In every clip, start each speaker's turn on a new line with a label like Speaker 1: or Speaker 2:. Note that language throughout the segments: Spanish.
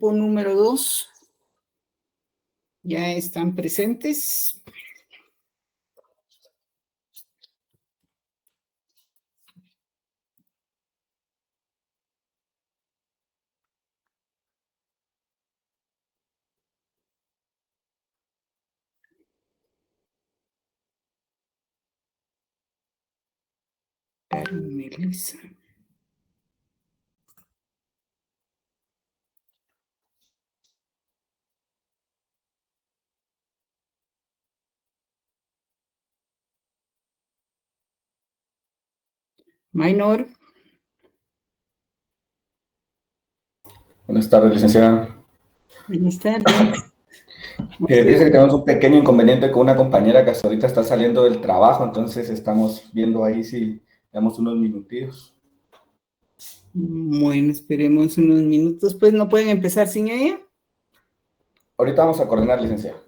Speaker 1: grupo número 2 ya están presentes. Melissa. Minor.
Speaker 2: Buenas tardes, licenciada.
Speaker 1: Buenas tardes.
Speaker 2: Dice que tenemos un pequeño inconveniente con una compañera que hasta ahorita está saliendo del trabajo, entonces estamos viendo ahí si damos unos minutillos.
Speaker 1: Bueno, esperemos unos minutos. Pues no pueden empezar sin ella.
Speaker 2: Ahorita vamos a coordinar, licenciada.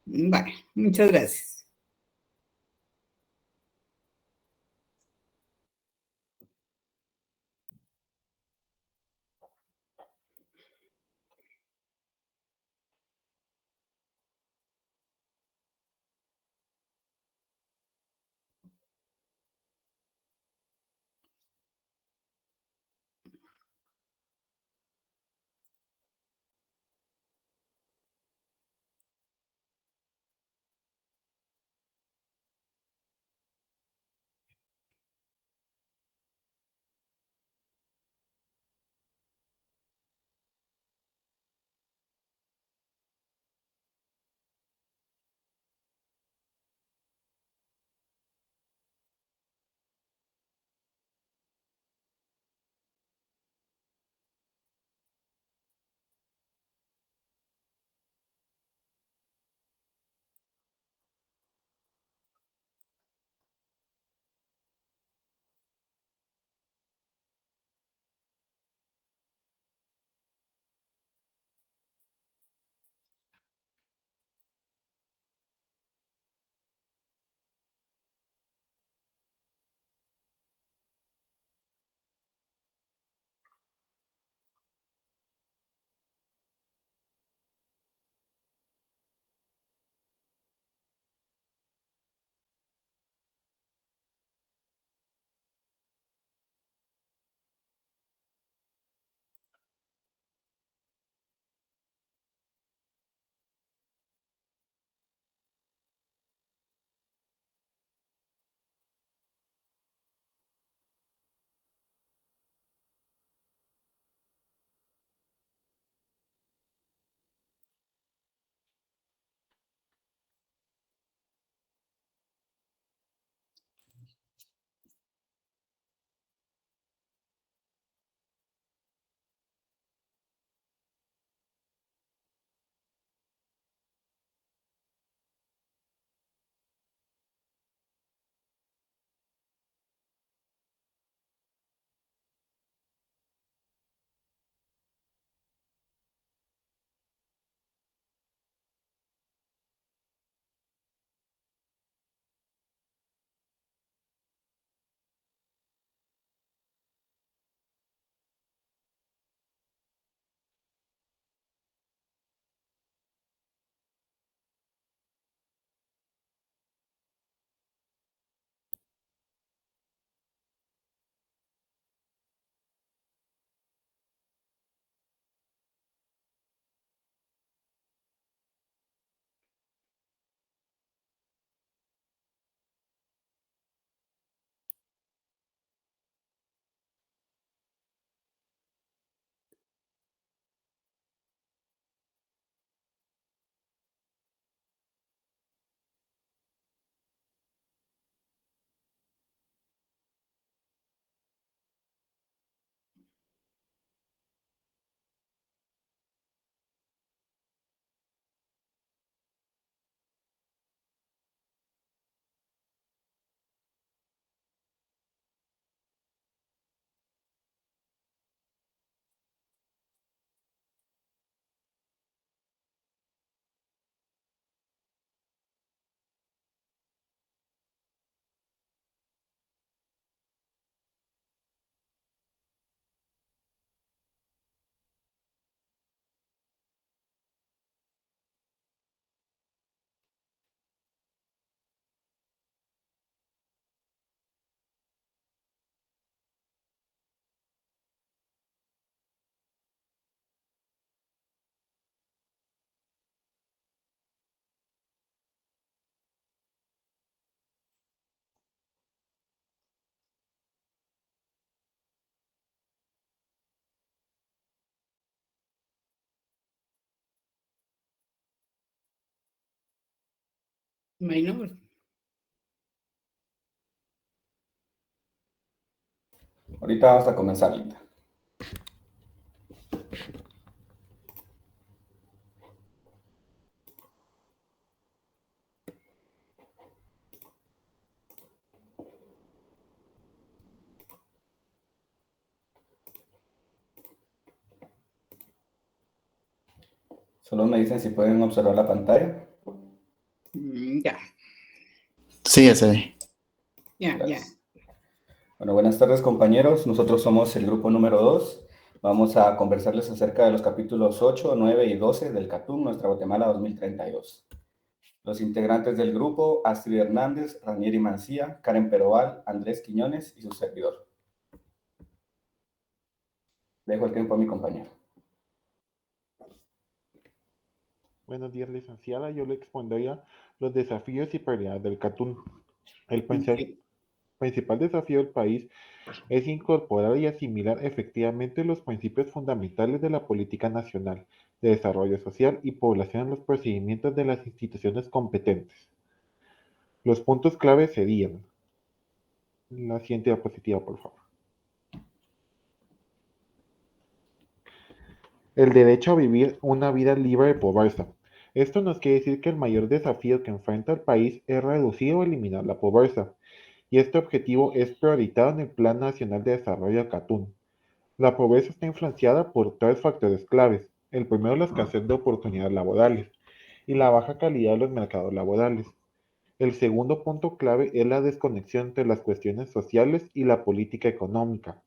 Speaker 1: Vale, muchas gracias. Bueno,
Speaker 2: Ahorita vamos a comenzar, Linda. Solo me dicen si pueden observar la pantalla.
Speaker 1: ya,
Speaker 3: Sí, ya se ve.
Speaker 1: ya.
Speaker 2: Gracias. Bueno, buenas tardes, compañeros. Nosotros somos el grupo número 2. Vamos a conversarles acerca de los capítulos 8, 9 y 12 del CATUM, Nuestra Guatemala 2032. Los integrantes del grupo: Astrid Hernández, Ranieri Mancía, Karen Peroval, Andrés Quiñones y su servidor. Dejo el tiempo a mi compañero.
Speaker 4: Buenos días, licenciada. Yo le expondría los desafíos y prioridades del CATUM. El
Speaker 1: Ok.
Speaker 4: principal desafío del país es incorporar y asimilar efectivamente los principios fundamentales de la política nacional de desarrollo social y población en los procedimientos de las instituciones competentes. Los puntos clave serían: la siguiente diapositiva, por favor. El derecho a vivir una vida libre de pobreza. Esto nos quiere decir que el mayor desafío que enfrenta el país es reducir o eliminar la pobreza, y este objetivo es prioritario en el Plan Nacional de Desarrollo CATUM. La pobreza está influenciada por tres factores claves. El primero, la escasez de oportunidades laborales y la baja calidad de los mercados laborales. El segundo punto clave es la desconexión entre las cuestiones sociales y la política económica,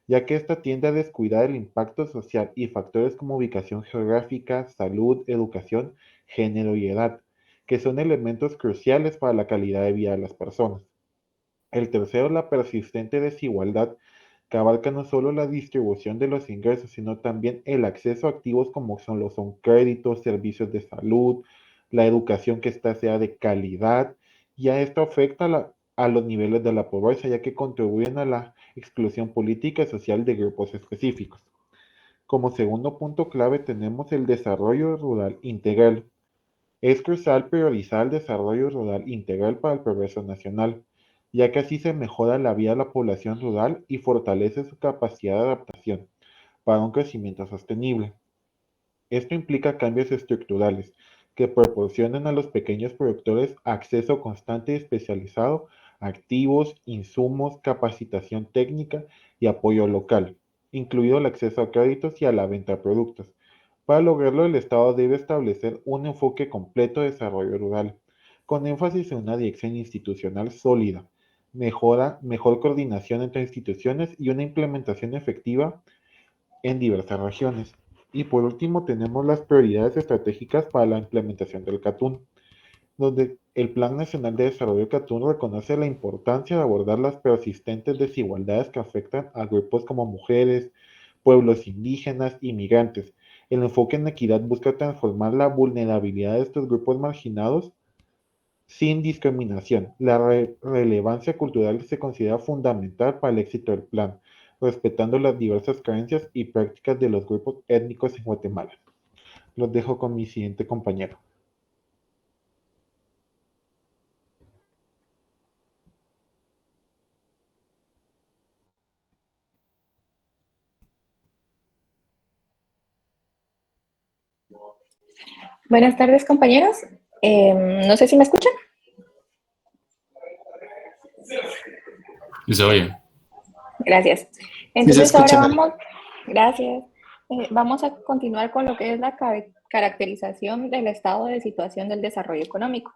Speaker 4: ya que esta tiende a descuidar el impacto social y factores como ubicación geográfica, salud, educación, género y edad, que son elementos cruciales para la calidad de vida de las personas. El tercero es la persistente desigualdad, que abarca no solo la distribución de los ingresos, sino también el acceso a activos como son créditos, servicios de salud, la educación que ésta sea de calidad, y a esto afecta a los niveles de la pobreza, ya que contribuyen a la exclusión política y social de grupos específicos. Como segundo punto clave tenemos el desarrollo rural integral. Es crucial priorizar el desarrollo rural integral para el progreso nacional, ya que así se mejora la vida de la población rural y fortalece su capacidad de adaptación para un crecimiento sostenible. Esto implica cambios estructurales que proporcionen a los pequeños productores acceso constante y especializado a activos, insumos, capacitación técnica y apoyo local, incluido el acceso a créditos y a la venta de productos. Para lograrlo, el Estado debe establecer un enfoque completo de desarrollo rural, con énfasis en una dirección institucional sólida, mejor coordinación entre instituciones y una implementación efectiva en diversas regiones. Y por último, tenemos las prioridades estratégicas para la implementación del CATUM, donde el Plan Nacional de Desarrollo CATUM reconoce la importancia de abordar las persistentes desigualdades que afectan a grupos como mujeres, pueblos indígenas y migrantes. El enfoque en equidad busca transformar la vulnerabilidad de estos grupos marginados sin discriminación. La relevancia cultural se considera fundamental para el éxito del plan, respetando las diversas creencias y prácticas de los grupos étnicos en Guatemala. Los dejo con mi siguiente compañero.
Speaker 5: Buenas tardes, compañeros. No sé si me escuchan.
Speaker 3: Se oye.
Speaker 5: Gracias.
Speaker 3: Sí, se
Speaker 5: Entonces
Speaker 3: escucha.
Speaker 5: gracias. Vamos a continuar con lo que es la caracterización del estado de situación del desarrollo económico.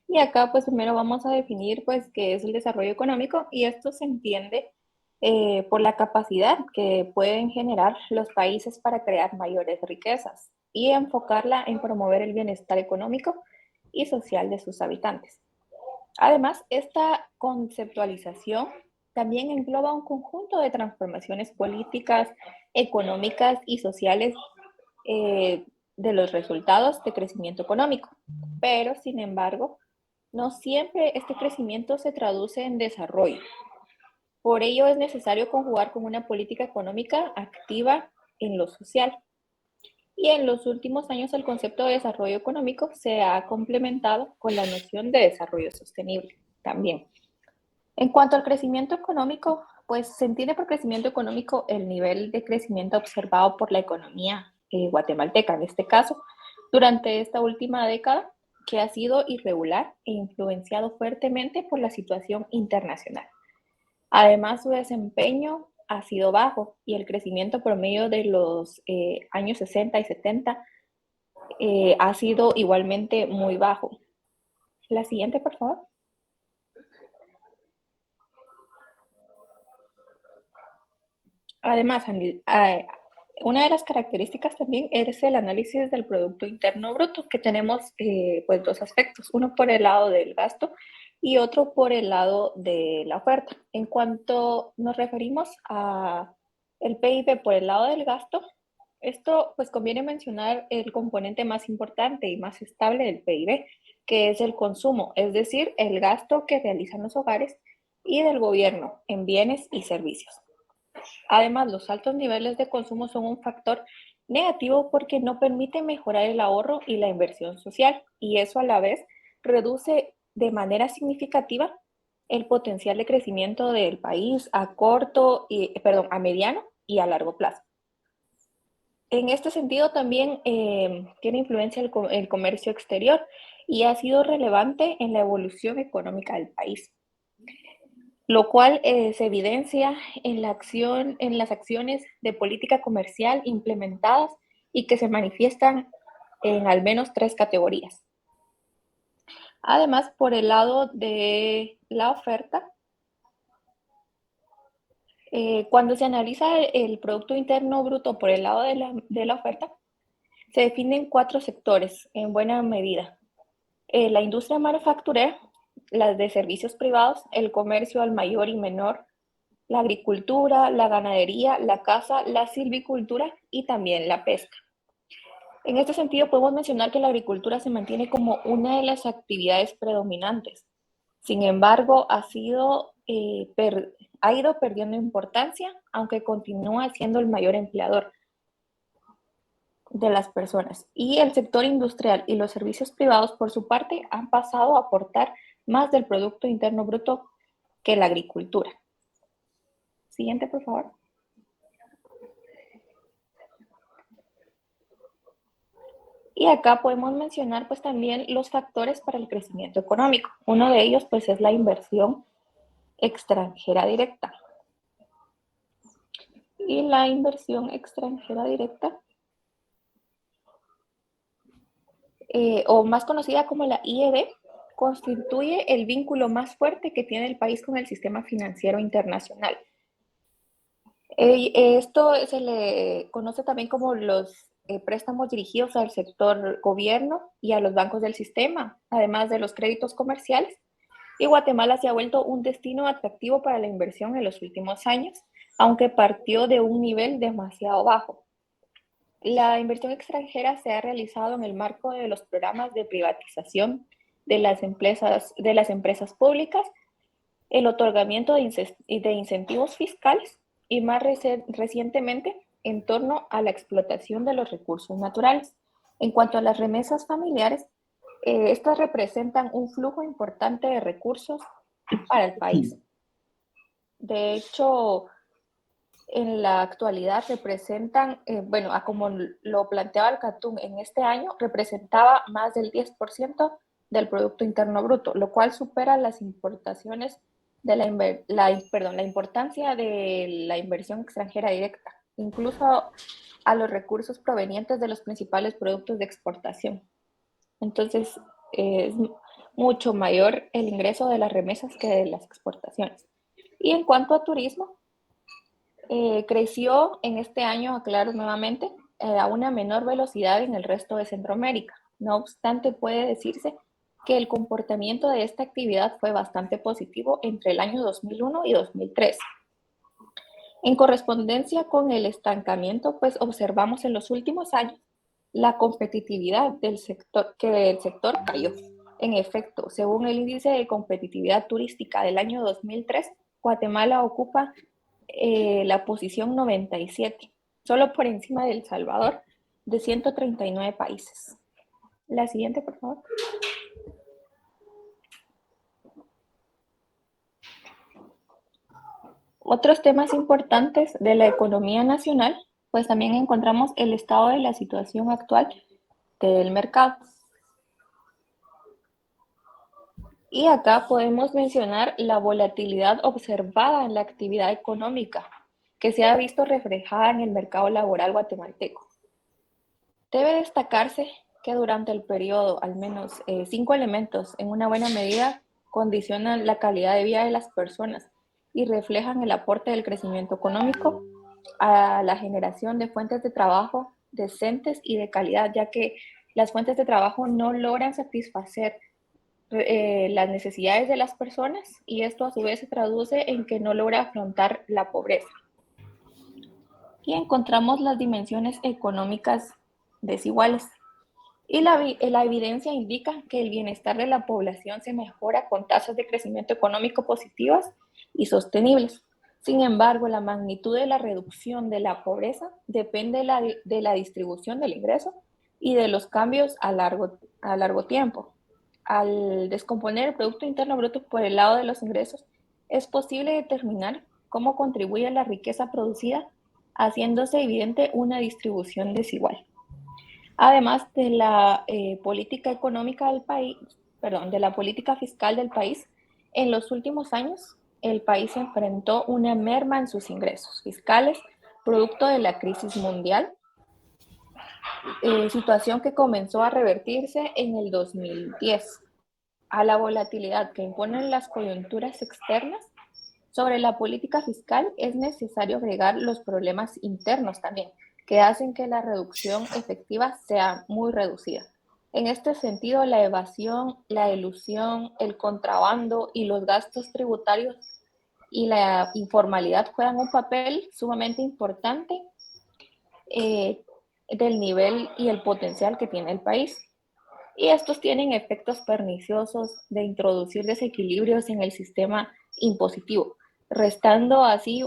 Speaker 5: Y acá, pues primero vamos a definir, pues, qué es el desarrollo económico, y esto se entiende por la capacidad que pueden generar los países para crear mayores riquezas y enfocarla en promover el bienestar económico y social de sus habitantes. Además, esta conceptualización también engloba un conjunto de transformaciones políticas, económicas y sociales de los resultados de crecimiento económico. Pero, sin embargo, no siempre este crecimiento se traduce en desarrollo. Por ello es necesario conjugar con una política económica activa en lo social. Y en los últimos años el concepto de desarrollo económico se ha complementado con la noción de desarrollo sostenible también. En cuanto al crecimiento económico, pues se entiende por crecimiento económico el nivel de crecimiento observado por la economía guatemalteca, en este caso, durante esta última década, que ha sido irregular e influenciado fuertemente por la situación internacional. Además, su desempeño ha sido bajo y el crecimiento promedio de los años 60 y 70 ha sido igualmente muy bajo. La siguiente, por favor. Además, una de las características también es el análisis del Producto Interno Bruto, que tenemos pues dos aspectos, uno por el lado del gasto y otro por el lado de la oferta. En cuanto nos referimos a el PIB por el lado del gasto, esto pues conviene mencionar el componente más importante y más estable del PIB, que es el consumo, es decir, el gasto que realizan los hogares y del gobierno en bienes y servicios. Además, los altos niveles de consumo son un factor negativo porque no permite mejorar el ahorro y la inversión social, y eso a la vez reduce de manera significativa el potencial de crecimiento del país a mediano y a largo plazo. En este sentido también tiene influencia el comercio exterior y ha sido relevante en la evolución económica del país, lo cual se evidencia en las acciones de política comercial implementadas y que se manifiestan en al menos 3 categorías. Además, por el lado de la oferta, cuando se analiza el Producto Interno Bruto por el lado de la oferta, se definen 4 sectores en buena medida. La industria manufacturera, las de servicios privados, el comercio al mayor y menor, la agricultura, la ganadería, la caza, la silvicultura y también la pesca. En este sentido, podemos mencionar que la agricultura se mantiene como una de las actividades predominantes. Sin embargo, ha ido perdiendo importancia, aunque continúa siendo el mayor empleador de las personas. Y el sector industrial y los servicios privados, por su parte, han pasado a aportar más del Producto Interno Bruto que la agricultura. Siguiente, por favor. Y acá podemos mencionar pues también los factores para el crecimiento económico. Uno de ellos pues es la inversión extranjera directa. Y la inversión extranjera directa, o más conocida como la IED, constituye el vínculo más fuerte que tiene el país con el sistema financiero internacional. Esto se le conoce también como los préstamos dirigidos al sector gobierno y a los bancos del sistema, además de los créditos comerciales. Y Guatemala se ha vuelto un destino atractivo para la inversión en los últimos años, aunque partió de un nivel demasiado bajo. La inversión extranjera se ha realizado en el marco de los programas de privatización de las empresas públicas, el otorgamiento de incentivos fiscales y más recientemente en torno a la explotación de los recursos naturales. En cuanto a las remesas familiares, estas representan un flujo importante de recursos para el país. De hecho, en la actualidad representan, como lo planteaba el CATUM en este año, representaba más del 10% del Producto Interno Bruto, lo cual supera las importaciones de la importancia de la inversión extranjera directa, incluso a los recursos provenientes de los principales productos de exportación. Entonces, es mucho mayor el ingreso de las remesas que de las exportaciones. Y en cuanto a turismo, creció en este año, aclaro nuevamente, a una menor velocidad en el resto de Centroamérica. No obstante, puede decirse que el comportamiento de esta actividad fue bastante positivo entre el año 2001 y 2003. En correspondencia con el estancamiento, pues observamos en los últimos años la competitividad del sector, que el sector cayó. En efecto, según el índice de competitividad turística del año 2003, Guatemala ocupa la posición 97, solo por encima de El Salvador, de 139 países. La siguiente, por favor. Otros temas importantes de la economía nacional, pues también encontramos el estado de la situación actual del mercado. Y acá podemos mencionar la volatilidad observada en la actividad económica que se ha visto reflejada en el mercado laboral guatemalteco. Debe destacarse que durante el periodo, al menos 5 elementos en una buena medida condicionan la calidad de vida de las personas y reflejan el aporte del crecimiento económico a la generación de fuentes de trabajo decentes y de calidad, ya que las fuentes de trabajo no logran satisfacer las necesidades de las personas y esto a su vez se traduce en que no logra afrontar la pobreza. Y encontramos las dimensiones económicas desiguales. Y la evidencia indica que el bienestar de la población se mejora con tasas de crecimiento económico positivas y sostenibles. Sin embargo, la magnitud de la reducción de la pobreza depende de la distribución del ingreso y de los cambios a largo tiempo. Al descomponer el Producto Interno Bruto por el lado de los ingresos, es posible determinar cómo contribuye la riqueza producida, haciéndose evidente una distribución desigual. Además de la política económica del país, de la política fiscal del país, en los últimos años el país enfrentó una merma en sus ingresos fiscales, producto de la crisis mundial, situación que comenzó a revertirse en el 2010. A la volatilidad que imponen las coyunturas externas sobre la política fiscal es necesario agregar los problemas internos también, que hacen que la reducción efectiva sea muy reducida. En este sentido, la evasión, la elusión, el contrabando y los gastos tributarios y la informalidad juegan un papel sumamente importante del nivel y el potencial que tiene el país. Y estos tienen efectos perniciosos de introducir desequilibrios en el sistema impositivo, restando así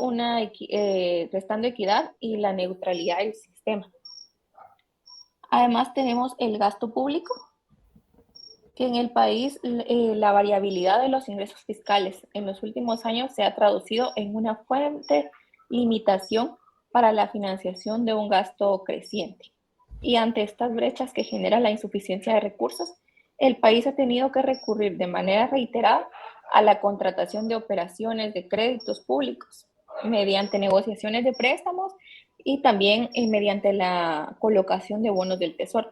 Speaker 5: restando equidad y la neutralidad del sistema. Además tenemos el gasto público, que en el país la variabilidad de los ingresos fiscales en los últimos años se ha traducido en una fuerte limitación para la financiación de un gasto creciente. Y ante estas brechas que genera la insuficiencia de recursos, el país ha tenido que recurrir de manera reiterada a la contratación de operaciones de créditos públicos mediante negociaciones de préstamos y también mediante la colocación de bonos del Tesoro.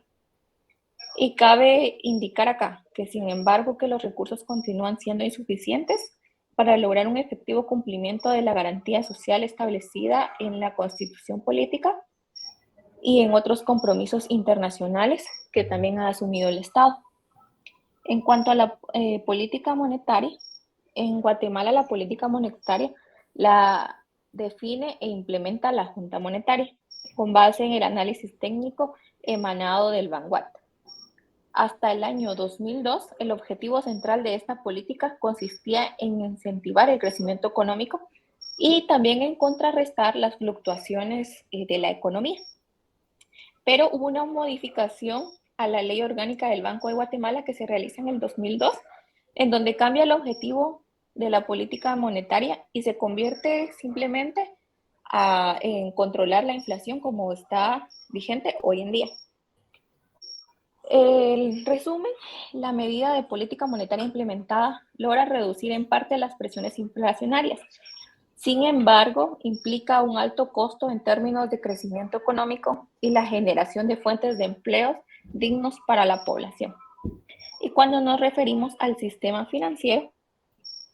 Speaker 5: Y cabe indicar acá que, sin embargo, que los recursos continúan siendo insuficientes para lograr un efectivo cumplimiento de la garantía social establecida en la Constitución Política y en otros compromisos internacionales que también ha asumido el Estado. En cuanto a la política monetaria, en Guatemala la política monetaria la define e implementa la Junta Monetaria con base en el análisis técnico emanado del Vanguard. Hasta el año 2002, el objetivo central de esta política consistía en incentivar el crecimiento económico y también en contrarrestar las fluctuaciones de la economía. Pero hubo una modificación a la Ley Orgánica del Banco de Guatemala que se realiza en el 2002, en donde cambia el objetivo de la política monetaria y se convierte simplemente en controlar la inflación como está vigente hoy en día. En resumen, la medida de política monetaria implementada logra reducir en parte las presiones inflacionarias. Sin embargo, implica un alto costo en términos de crecimiento económico y la generación de fuentes de empleos dignos para la población. Y cuando nos referimos al sistema financiero,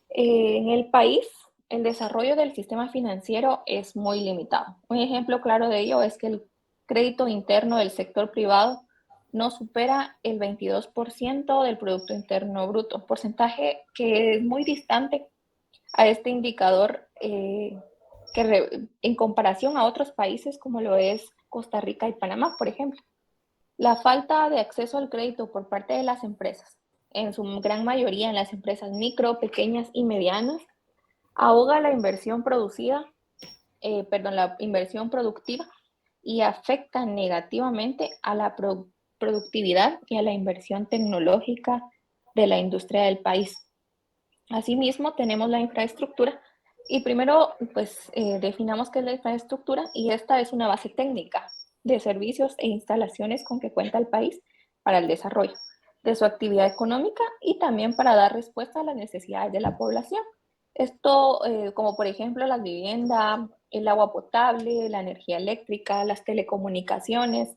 Speaker 5: en el país, el desarrollo del sistema financiero es muy limitado. Un ejemplo claro de ello es que el crédito interno del sector privado no supera el 22% del Producto Interno Bruto, porcentaje que es muy distante a este indicador en comparación a otros países como lo es Costa Rica y Panamá, por ejemplo. La falta de acceso al crédito por parte de las empresas, en su gran mayoría en las empresas micro, pequeñas y medianas, ahoga la inversión productiva y afectan negativamente a la productividad y a la inversión tecnológica de la industria del país. Asimismo, tenemos la infraestructura y primero pues definamos qué es la infraestructura y esta es una base técnica de servicios e instalaciones con que cuenta el país para el desarrollo de su actividad económica y también para dar respuesta a las necesidades de la población. Esto, como por ejemplo la vivienda, el agua potable, la energía eléctrica, las telecomunicaciones,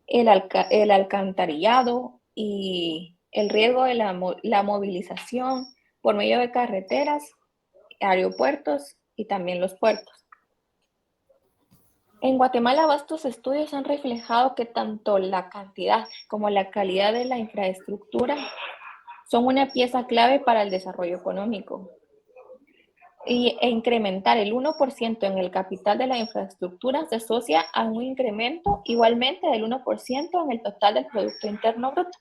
Speaker 5: el alcantarillado y el riesgo de la movilización por medio de carreteras, aeropuertos y también los puertos. En Guatemala, vastos estudios han reflejado que tanto la cantidad como la calidad de la infraestructura son una pieza clave para el desarrollo económico. E incrementar el 1% en el capital de la infraestructura se asocia a un incremento igualmente del 1% en el total del Producto Interno Bruto.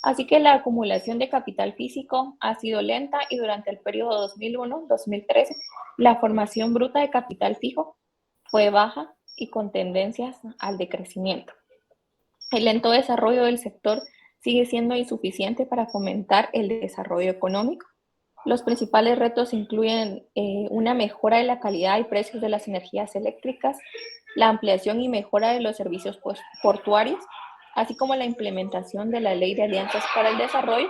Speaker 5: Así que la acumulación de capital físico ha sido lenta y durante el periodo 2001-2013 la formación bruta de capital fijo fue baja y con tendencias al decrecimiento. El lento desarrollo del sector sigue siendo insuficiente para fomentar el desarrollo económico. Los principales retos incluyen una mejora de la calidad y precios de las energías eléctricas, la ampliación y mejora de los servicios portuarios, así como la implementación de la Ley de Alianzas para el Desarrollo,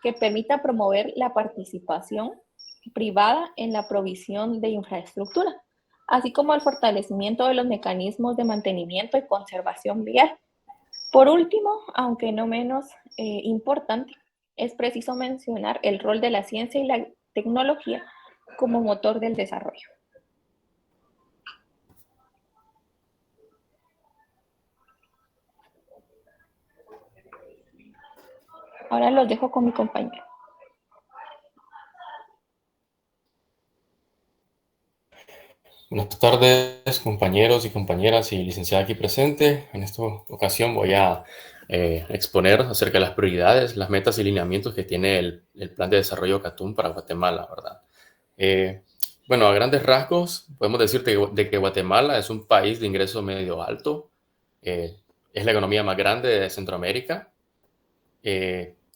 Speaker 5: que permita promover la participación privada en la provisión de infraestructura, así como el fortalecimiento de los mecanismos de mantenimiento y conservación vial. Por último, aunque no menos importante, es preciso mencionar el rol de la ciencia y la tecnología como motor del desarrollo. Ahora los dejo con mi compañero.
Speaker 6: Buenas tardes, compañeros y compañeras y licenciada aquí presente. En esta ocasión voy a exponer acerca de las prioridades, las metas y lineamientos que tiene el Plan de Desarrollo CATUM para Guatemala, ¿verdad? Bueno, a grandes rasgos podemos decir de que Guatemala es un país de ingreso medio alto, es la economía más grande de Centroamérica.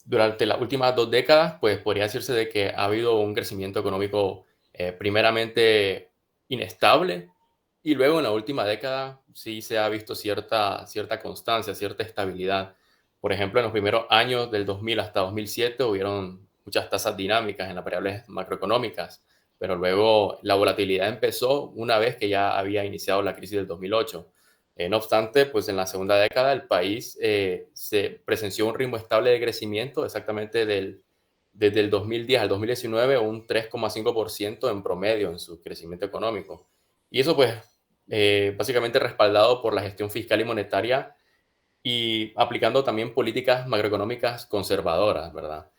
Speaker 6: Durante las últimas 2 décadas, pues podría decirse de que ha habido un crecimiento económico primeramente inestable y luego en la última década sí se ha visto cierta constancia, cierta estabilidad. Por ejemplo, en los primeros años del 2000 hasta 2007 hubieron muchas tasas dinámicas en las variables macroeconómicas, pero luego la volatilidad empezó una vez que ya había iniciado la crisis del 2008. No obstante, pues en la segunda década el país se presenció un ritmo estable de crecimiento exactamente desde el 2010 al 2019, un 3,5% en promedio en su crecimiento económico. Y eso pues básicamente respaldado por la gestión fiscal y monetaria y aplicando también políticas macroeconómicas conservadoras, ¿verdad?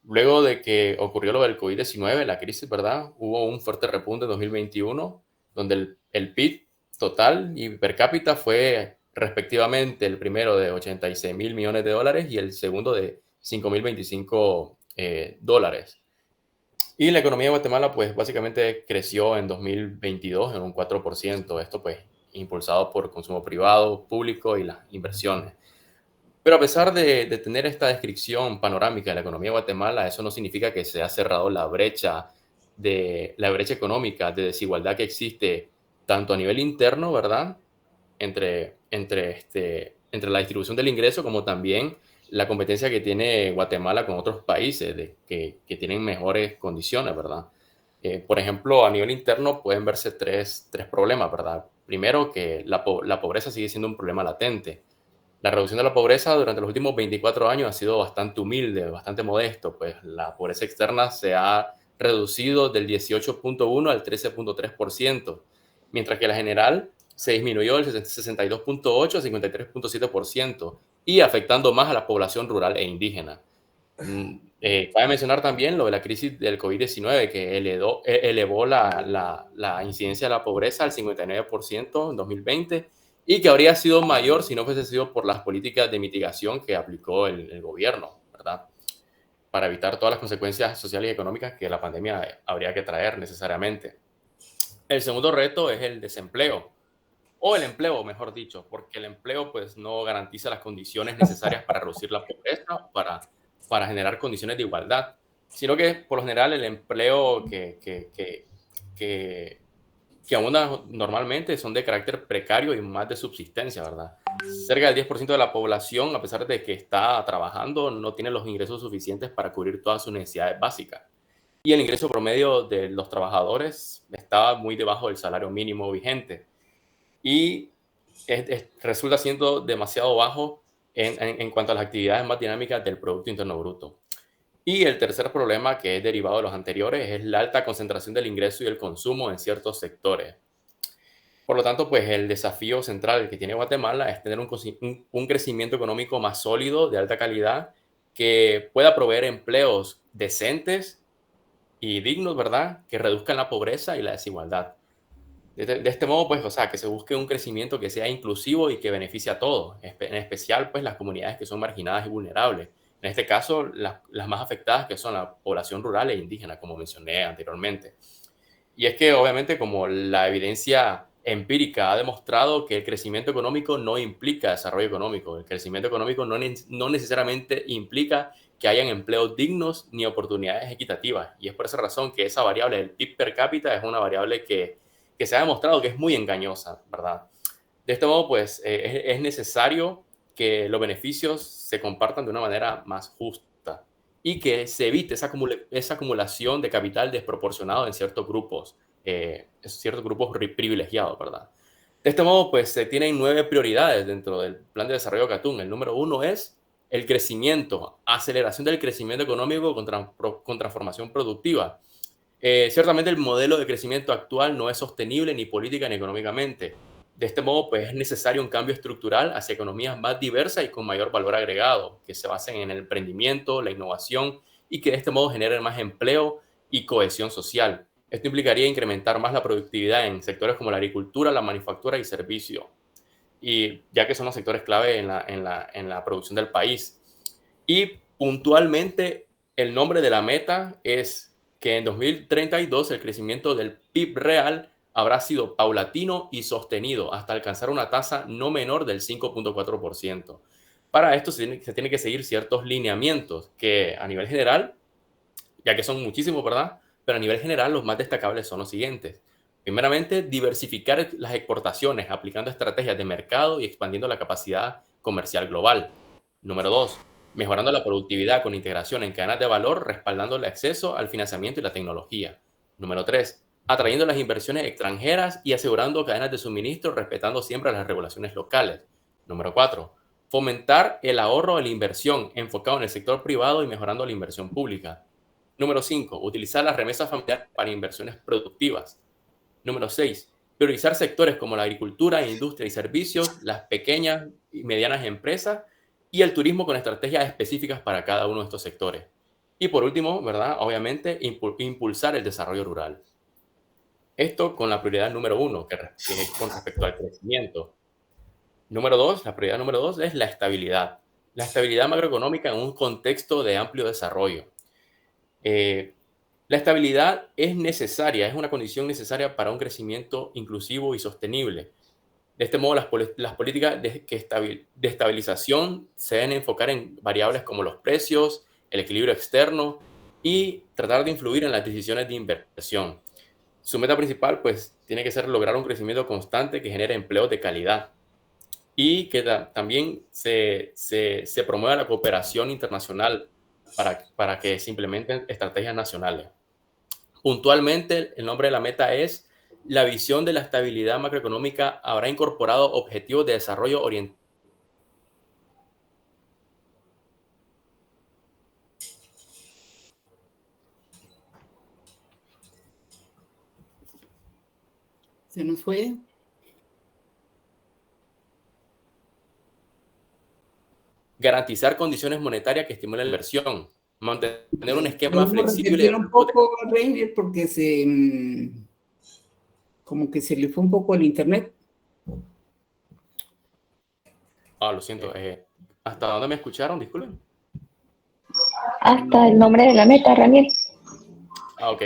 Speaker 6: Luego de que ocurrió lo del COVID-19, la crisis, ¿verdad? Hubo un fuerte repunte en 2021, donde el PIB total y per cápita fue respectivamente el primero de 86 mil millones de dólares y el segundo de 5.025 dólares. Y la economía de Guatemala pues básicamente creció en 2022 en un 4%, esto pues impulsado por consumo privado, público y las inversiones. Pero a pesar de tener esta descripción panorámica de la economía de Guatemala, eso no significa que se ha cerrado la brecha económica de desigualdad que existe tanto a nivel interno, ¿verdad? Entre la distribución del ingreso como también la competencia que tiene Guatemala con otros países que tienen mejores condiciones, ¿verdad? Por ejemplo, a nivel interno pueden verse tres problemas, ¿verdad? Primero, que la pobreza sigue siendo un problema latente. La reducción de la pobreza durante los últimos 24 años ha sido bastante humilde, bastante modesto, pues la pobreza externa se ha reducido del 18.1 al 13.3%, mientras que la general se disminuyó del 62.8 al 53.7% y afectando más a la población rural e indígena. Cabe mencionar también lo de la crisis del COVID-19, que elevó la incidencia de la pobreza al 59% en 2020 y que habría sido mayor si no fuese sido por las políticas de mitigación que aplicó el gobierno, ¿verdad? Para evitar todas las consecuencias sociales y económicas que la pandemia habría que traer necesariamente. El segundo reto es el desempleo. o el empleo, mejor dicho, porque el empleo pues no garantiza las condiciones necesarias para reducir la pobreza, para generar condiciones de igualdad, sino que por lo general el empleo que abundan normalmente son de carácter precario y más de subsistencia, ¿verdad? Cerca del 10% de la población, a pesar de que está trabajando, no tiene los ingresos suficientes para cubrir todas sus necesidades básicas. Y el ingreso promedio de los trabajadores está muy debajo del salario mínimo vigente. Y resulta siendo demasiado bajo en cuanto a las actividades más dinámicas del Producto Interno Bruto. Y el tercer problema, que es derivado de los anteriores, es la alta concentración del ingreso y el consumo en ciertos sectores. Por lo tanto, pues el desafío central que tiene Guatemala es tener un crecimiento económico más sólido, de alta calidad, que pueda proveer empleos decentes y dignos, ¿verdad? Que reduzcan la pobreza y la desigualdad. De este modo, pues, o sea, que se busque un crecimiento que sea inclusivo y que beneficie a todos, en especial, pues, las comunidades que son marginadas y vulnerables. En este caso, las más afectadas, que son la población rural e indígena, como mencioné anteriormente. Y es que, obviamente, como la evidencia empírica ha demostrado que el crecimiento económico no implica desarrollo económico. El crecimiento económico no necesariamente implica que hayan empleos dignos ni oportunidades equitativas. Y es por esa razón que esa variable del PIB per cápita es una variable que se ha demostrado que es muy engañosa, ¿verdad? De este modo, pues, es necesario que los beneficios se compartan de una manera más justa y que se evite esa acumulación de capital desproporcionado en ciertos grupos privilegiados, ¿verdad? De este modo, pues, se tienen 9 prioridades dentro del Plan de Desarrollo Catún. El número 1 es el crecimiento, aceleración del crecimiento económico con transformación productiva. Ciertamente el modelo de crecimiento actual no es sostenible ni política ni económicamente. De este modo, pues es necesario un cambio estructural hacia economías más diversas y con mayor valor agregado, que se basen en el emprendimiento, la innovación y que de este modo generen más empleo y cohesión social. Esto implicaría incrementar más la productividad en sectores como la agricultura, la manufactura y servicio, y ya que son los sectores clave en la producción del país. Y puntualmente, el nombre de la meta es que en 2032 el crecimiento del PIB real habrá sido paulatino y sostenido hasta alcanzar una tasa no menor del 5.4%. Para esto se tiene que seguir ciertos lineamientos que a nivel general, ya que son muchísimos, ¿verdad? Pero a nivel general los más destacables son los siguientes. Primeramente, diversificar las exportaciones aplicando estrategias de mercado y expandiendo la capacidad comercial global. Número 2, mejorando la productividad con integración en cadenas de valor, respaldando el acceso al financiamiento y la tecnología. Número 3, atrayendo las inversiones extranjeras y asegurando cadenas de suministro, respetando siempre las regulaciones locales. Número 4, fomentar el ahorro y la inversión enfocado en el sector privado y mejorando la inversión pública. Número 5, utilizar las remesas familiares para inversiones productivas. Número 6, priorizar sectores como la agricultura, industria y servicios, las pequeñas y medianas empresas y el turismo con estrategias específicas para cada uno de estos sectores. Y por último, ¿verdad? Obviamente, impulsar el desarrollo rural. Esto con la prioridad número 1, que es con respecto al crecimiento. Número 2, la prioridad número 2 es la estabilidad. La estabilidad macroeconómica en un contexto de amplio desarrollo. La estabilidad es necesaria, es una condición necesaria para un crecimiento inclusivo y sostenible. De este modo, las políticas de estabilización se deben enfocar en variables como los precios, el equilibrio externo y tratar de influir en las decisiones de inversión. Su meta principal, pues, tiene que ser lograr un crecimiento constante que genere empleos de calidad y que también se promueva la cooperación internacional para que se implementen estrategias nacionales. Puntualmente, el nombre de la meta es: la visión de la estabilidad macroeconómica habrá incorporado objetivos de desarrollo orientados.
Speaker 1: Se nos fue.
Speaker 6: Garantizar condiciones monetarias que estimulen la inversión, mantener un esquema
Speaker 1: Podemos
Speaker 6: flexible.
Speaker 1: repetir un poco, Ranger, porque como que se le fue un poco el internet.
Speaker 6: Lo siento. ¿Hasta dónde me escucharon? Disculpen.
Speaker 5: Hasta el nombre de la meta, Raniel.
Speaker 6: Ok.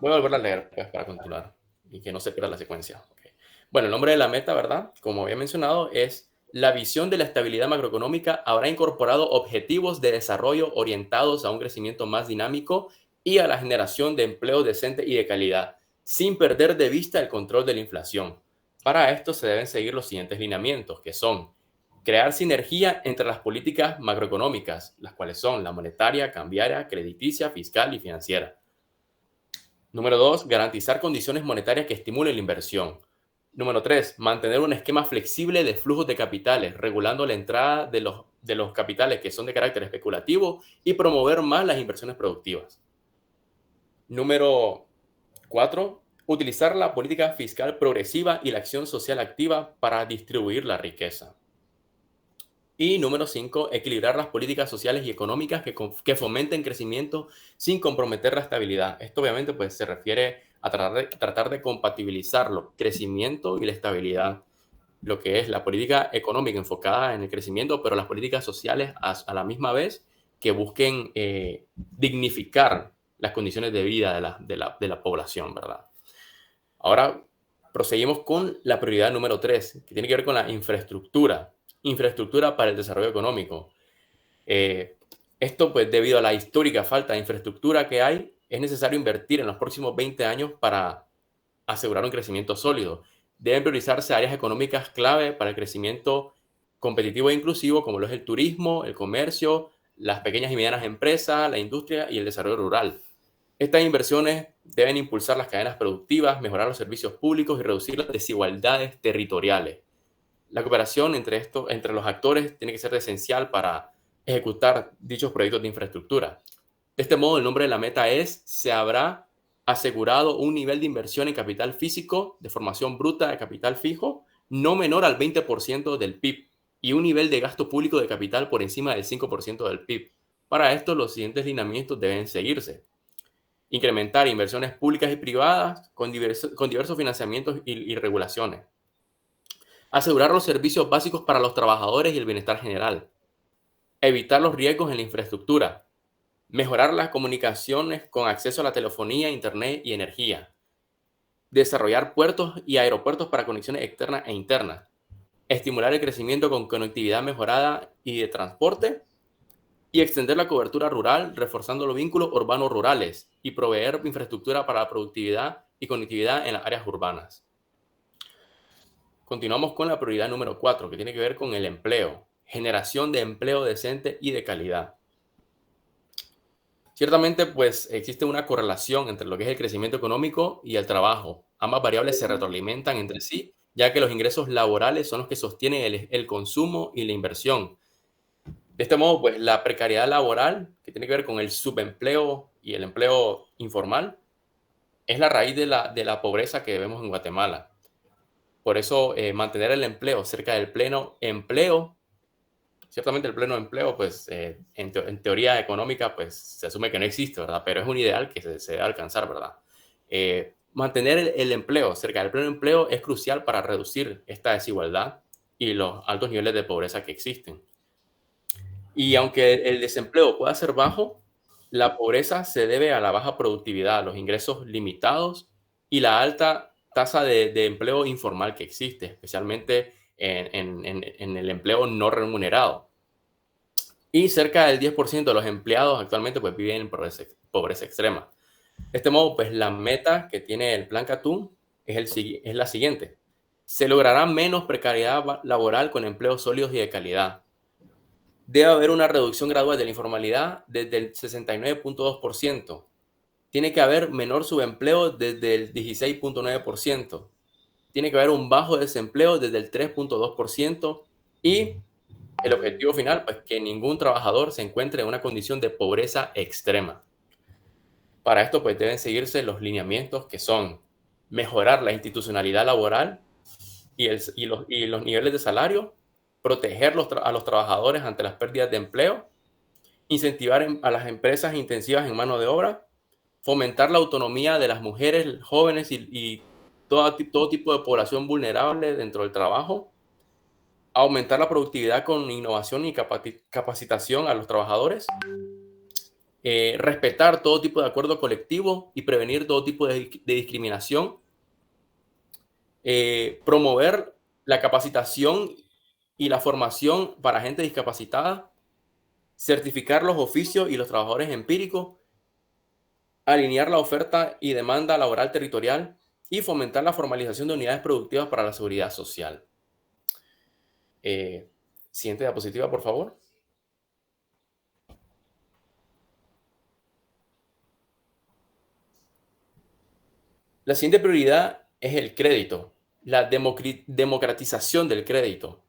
Speaker 6: Voy a volver a leer pues, para continuar y que no se pierda la secuencia. Okay. Bueno, el nombre de la meta, ¿verdad? Como había mencionado, es la visión de la estabilidad macroeconómica habrá incorporado objetivos de desarrollo orientados a un crecimiento más dinámico y a la generación de empleo decente y de calidad, sin perder de vista el control de la inflación. Para esto se deben seguir los siguientes lineamientos, que son crear sinergia entre las políticas macroeconómicas, las cuales son la monetaria, cambiaria, crediticia, fiscal y financiera. Número 2, garantizar condiciones monetarias que estimulen la inversión. Número 3, mantener un esquema flexible de flujos de capitales, regulando la entrada de los capitales que son de carácter especulativo y promover más las inversiones productivas. Número 4, utilizar la política fiscal progresiva y la acción social activa para distribuir la riqueza. Y número 5, equilibrar las políticas sociales y económicas que fomenten crecimiento sin comprometer la estabilidad. Esto obviamente pues, se refiere a tratar de compatibilizar el crecimiento y la estabilidad, lo que es la política económica enfocada en el crecimiento, pero las políticas sociales a la misma vez que busquen dignificar las condiciones de vida de la población, ¿verdad? Ahora proseguimos con la prioridad número 3, que tiene que ver con la infraestructura para el desarrollo económico. Esto, pues, debido a la histórica falta de infraestructura que hay, es necesario invertir en los próximos 20 años para asegurar un crecimiento sólido. Deben priorizarse áreas económicas clave para el crecimiento competitivo e inclusivo, como lo es el turismo, el comercio, las pequeñas y medianas empresas, la industria y el desarrollo rural. Estas inversiones deben impulsar las cadenas productivas, mejorar los servicios públicos y reducir las desigualdades territoriales. La cooperación entre los actores tiene que ser esencial para ejecutar dichos proyectos de infraestructura. De este modo, el nombre de la meta es: se habrá asegurado un nivel de inversión en capital físico de formación bruta de capital fijo no menor al 20% del PIB y un nivel de gasto público de capital por encima del 5% del PIB. Para esto, los siguientes lineamientos deben seguirse: incrementar inversiones públicas y privadas con diversos financiamientos y regulaciones. Asegurar los servicios básicos para los trabajadores y el bienestar general. Evitar los riesgos en la infraestructura. Mejorar las comunicaciones con acceso a la telefonía, internet y energía. Desarrollar puertos y aeropuertos para conexiones externas e internas. Estimular el crecimiento con conectividad mejorada y de transporte. Y extender la cobertura rural, reforzando los vínculos urbanos rurales y proveer infraestructura para la productividad y conectividad en las áreas urbanas. Continuamos con la prioridad número 4, que tiene que ver con el empleo. Generación de empleo decente y de calidad. Ciertamente, pues, existe una correlación entre lo que es el crecimiento económico y el trabajo. Ambas variables se retroalimentan entre sí, ya que los ingresos laborales son los que sostienen el consumo y la inversión. De este modo, pues, la precariedad laboral, que tiene que ver con el subempleo y el empleo informal, es la raíz de la pobreza que vemos en Guatemala. Por eso, mantener el empleo cerca del pleno empleo, ciertamente el pleno empleo, pues, en teoría económica, pues, se asume que no existe, ¿verdad? Pero es un ideal que se debe alcanzar, ¿verdad? Mantener el empleo cerca del pleno empleo es crucial para reducir esta desigualdad y los altos niveles de pobreza que existen. Y aunque el desempleo pueda ser bajo, la pobreza se debe a la baja productividad, los ingresos limitados y la alta tasa de empleo informal que existe, especialmente en el empleo no remunerado. Y cerca del 10% de los empleados actualmente pues, viven en pobreza extrema. De este modo, pues la meta que tiene el Plan Catún es la siguiente: se logrará menos precariedad laboral con empleos sólidos y de calidad. Debe haber una reducción gradual de la informalidad desde el 69.2%. Tiene que haber menor subempleo desde el 16.9%. Tiene que haber un bajo desempleo desde el 3.2%. Y el objetivo final, pues que ningún trabajador se encuentre en una condición de pobreza extrema. Para esto, pues deben seguirse los lineamientos que son: mejorar la institucionalidad laboral y los niveles de salario, proteger a los trabajadores ante las pérdidas de empleo, incentivar a las empresas intensivas en mano de obra, fomentar la autonomía de las mujeres, jóvenes y todo tipo de población vulnerable dentro del trabajo, aumentar la productividad con innovación y capacitación a los trabajadores, respetar todo tipo de acuerdo colectivo y prevenir todo tipo de discriminación, promover la capacitación y la formación para gente discapacitada, certificar los oficios y los trabajadores empíricos, alinear la oferta y demanda laboral territorial y fomentar la formalización de unidades productivas para la seguridad social. Siguiente diapositiva, por favor. La siguiente prioridad es el crédito, la democratización del crédito.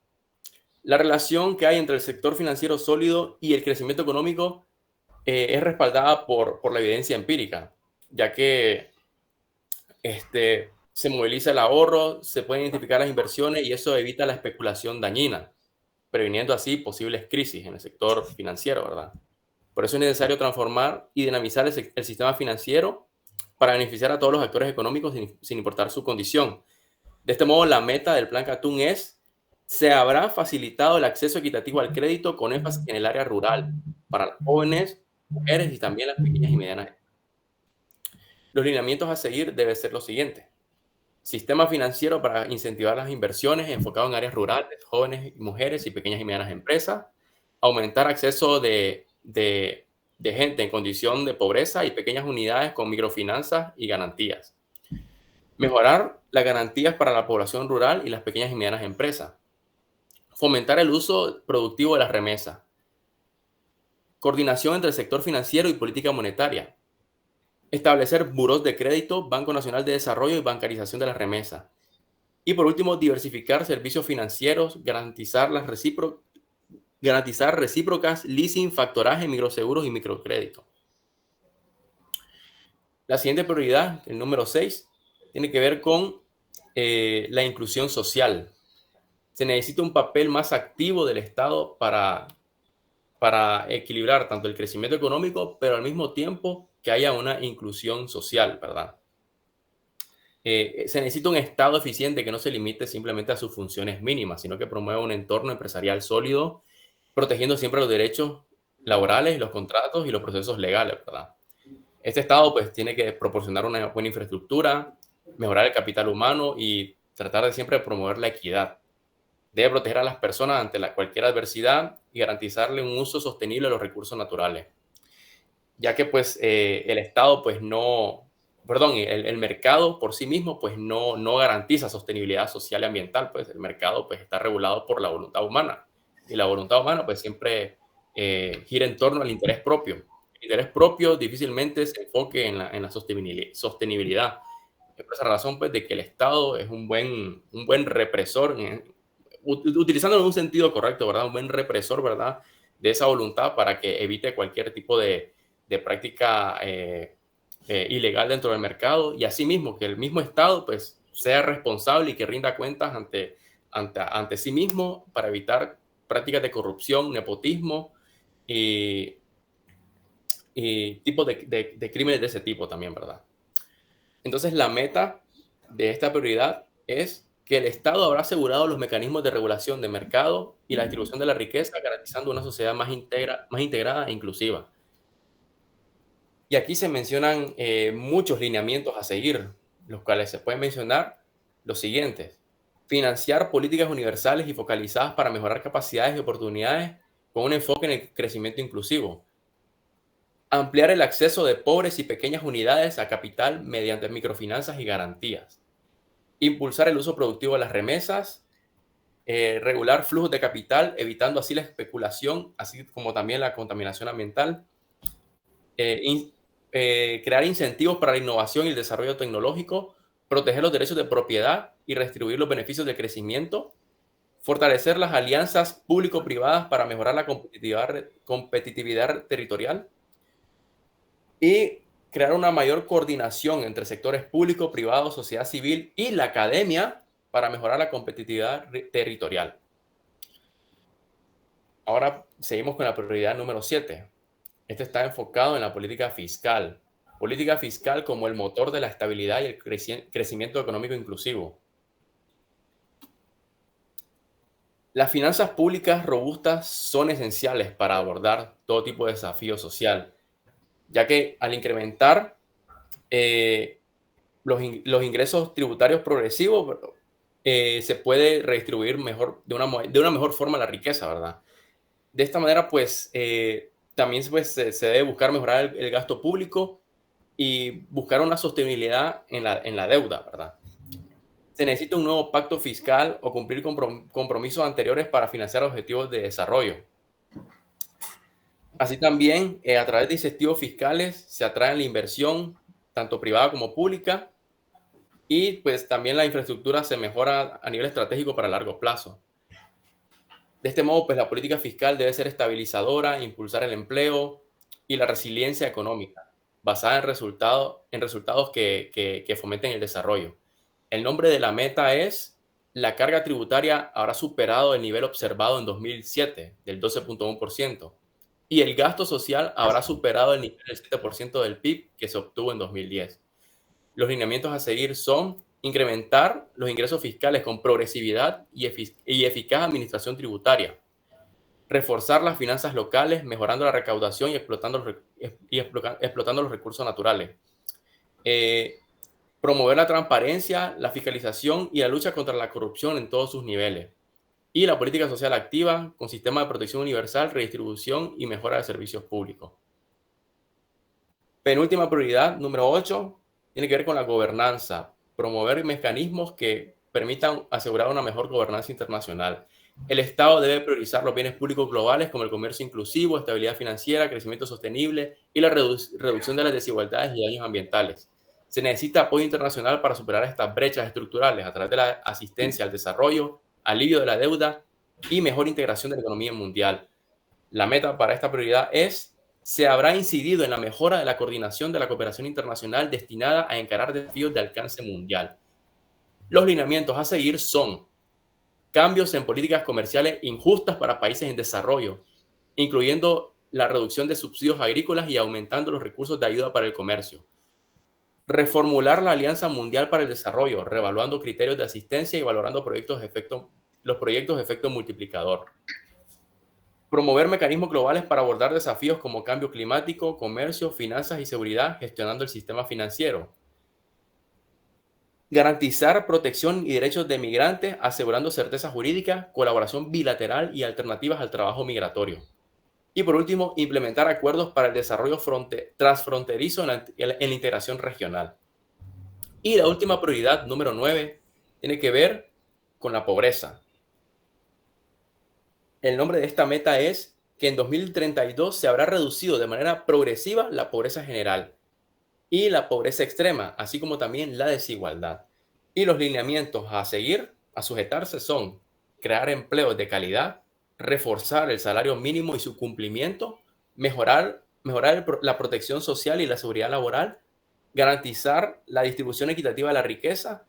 Speaker 6: La relación que hay entre el sector financiero sólido y el crecimiento económico es respaldada por la evidencia empírica, ya que se moviliza el ahorro, se pueden identificar las inversiones y eso evita la especulación dañina, previniendo así posibles crisis en el sector financiero, ¿verdad? Por eso es necesario transformar y dinamizar el sistema financiero para beneficiar a todos los actores económicos sin importar su condición. De este modo, la meta del Plan Catún se habrá facilitado el acceso equitativo al crédito con énfasis en el área rural para los jóvenes, mujeres y también las pequeñas y medianas. Los lineamientos a seguir deben ser los siguientes. Sistema financiero para incentivar las inversiones enfocado en áreas rurales, jóvenes, mujeres y pequeñas y medianas empresas. Aumentar acceso de gente en condición de pobreza y pequeñas unidades con microfinanzas y garantías. Mejorar las garantías para la población rural y las pequeñas y medianas empresas. Fomentar el uso productivo de las remesas. Coordinación entre el sector financiero y política monetaria. Establecer burós de crédito, Banco Nacional de Desarrollo y bancarización de las remesas. Y por último, diversificar servicios financieros, garantizar recíprocas, leasing, factoraje, microseguros y microcrédito. La siguiente prioridad, el número 6, tiene que ver con la inclusión social. Se necesita un papel más activo del Estado para equilibrar tanto el crecimiento económico, pero al mismo tiempo que haya una inclusión social, ¿verdad? Se necesita un Estado eficiente que no se limite simplemente a sus funciones mínimas, sino que promueva un entorno empresarial sólido, protegiendo siempre los derechos laborales, los contratos y los procesos legales, ¿verdad? Este Estado pues tiene que proporcionar una buena infraestructura, mejorar el capital humano y tratar de siempre promover la equidad. Debe proteger a las personas ante cualquier adversidad y garantizarle un uso sostenible de los recursos naturales, ya que pues el Estado pues el mercado por sí mismo pues no garantiza sostenibilidad social y ambiental, pues el mercado pues está regulado por la voluntad humana y la voluntad humana pues siempre gira en torno al interés propio. El interés propio difícilmente se enfoque en la sostenibilidad. Es por esa razón pues de que el Estado es un buen represor, utilizándolo en un sentido correcto, ¿verdad? Un buen represor, ¿verdad? De esa voluntad para que evite cualquier tipo de práctica ilegal dentro del mercado y asimismo que el mismo Estado pues sea responsable y que rinda cuentas ante sí mismo para evitar prácticas de corrupción, nepotismo y tipos de crímenes de ese tipo también, ¿verdad? Entonces la meta de esta prioridad es que el Estado habrá asegurado los mecanismos de regulación de mercado y la distribución de la riqueza, garantizando una sociedad más integrada e inclusiva. Y aquí se mencionan muchos lineamientos a seguir, los cuales se pueden mencionar los siguientes. Financiar políticas universales y focalizadas para mejorar capacidades y oportunidades con un enfoque en el crecimiento inclusivo. Ampliar el acceso de pobres y pequeñas unidades a capital mediante microfinanzas y garantías. Impulsar el uso productivo de las remesas. Regular flujos de capital, evitando así la especulación, así como también la contaminación ambiental. Crear incentivos para la innovación y el desarrollo tecnológico, proteger los derechos de propiedad y redistribuir los beneficios del crecimiento, fortalecer las alianzas público-privadas para mejorar la competitividad territorial y crear una mayor coordinación entre sectores públicos, privados, sociedad civil y la academia para mejorar la competitividad territorial. Ahora seguimos con la prioridad número 7. Este está enfocado en la política fiscal. Política fiscal como el motor de la estabilidad y el crecimiento económico inclusivo. Las finanzas públicas robustas son esenciales para abordar todo tipo de desafío social, ya que al incrementar los ingresos tributarios progresivos, se puede redistribuir mejor, de una mejor forma la riqueza, ¿verdad? De esta manera, pues, también pues, se debe buscar mejorar el gasto público y buscar una sostenibilidad en la deuda, ¿verdad? Se necesita un nuevo pacto fiscal o cumplir compromisos anteriores para financiar objetivos de desarrollo. Así también, a través de incentivos fiscales, se atrae la inversión, tanto privada como pública, y pues también la infraestructura se mejora a nivel estratégico para largo plazo. De este modo, pues la política fiscal debe ser estabilizadora, impulsar el empleo y la resiliencia económica, basada en resultados que fomenten el desarrollo. El nombre de la meta es: la carga tributaria habrá superado el nivel observado en 2007, del 12.1%, y el gasto social habrá superado el nivel del 7% del PIB que se obtuvo en 2010. Los lineamientos a seguir son: incrementar los ingresos fiscales con progresividad y eficaz administración tributaria, reforzar las finanzas locales, mejorando la recaudación y explotando los recursos naturales, promover la transparencia, la fiscalización y la lucha contra la corrupción en todos sus niveles, y la política social activa con sistema de protección universal, redistribución y mejora de servicios públicos. Penúltima prioridad, número 8, tiene que ver con la gobernanza, promover mecanismos que permitan asegurar una mejor gobernanza internacional. El Estado debe priorizar los bienes públicos globales como el comercio inclusivo, estabilidad financiera, crecimiento sostenible y la reducción de las desigualdades y daños ambientales. Se necesita apoyo internacional para superar estas brechas estructurales a través de la asistencia al desarrollo, alivio de la deuda y mejor integración de la economía mundial. La meta para esta prioridad es: se habrá incidido en la mejora de la coordinación de la cooperación internacional destinada a encarar desafíos de alcance mundial. Los lineamientos a seguir son: cambios en políticas comerciales injustas para países en desarrollo, incluyendo la reducción de subsidios agrícolas y aumentando los recursos de ayuda para el comercio. Reformular la Alianza Mundial para el Desarrollo, reevaluando criterios de asistencia y valorando los proyectos de efecto multiplicador. Promover mecanismos globales para abordar desafíos como cambio climático, comercio, finanzas y seguridad, gestionando el sistema financiero. Garantizar protección y derechos de migrantes, asegurando certeza jurídica, colaboración bilateral y alternativas al trabajo migratorio. Y por último, implementar acuerdos para el desarrollo transfronterizo en la integración regional. Y la última prioridad, número 9, tiene que ver con la pobreza. El nombre de esta meta es que en 2032 se habrá reducido de manera progresiva la pobreza general y la pobreza extrema, así como también la desigualdad. Y los lineamientos a seguir, a sujetarse, son: crear empleos de calidad, reforzar el salario mínimo y su cumplimiento, mejorar la protección social y la seguridad laboral, garantizar la distribución equitativa de la riqueza,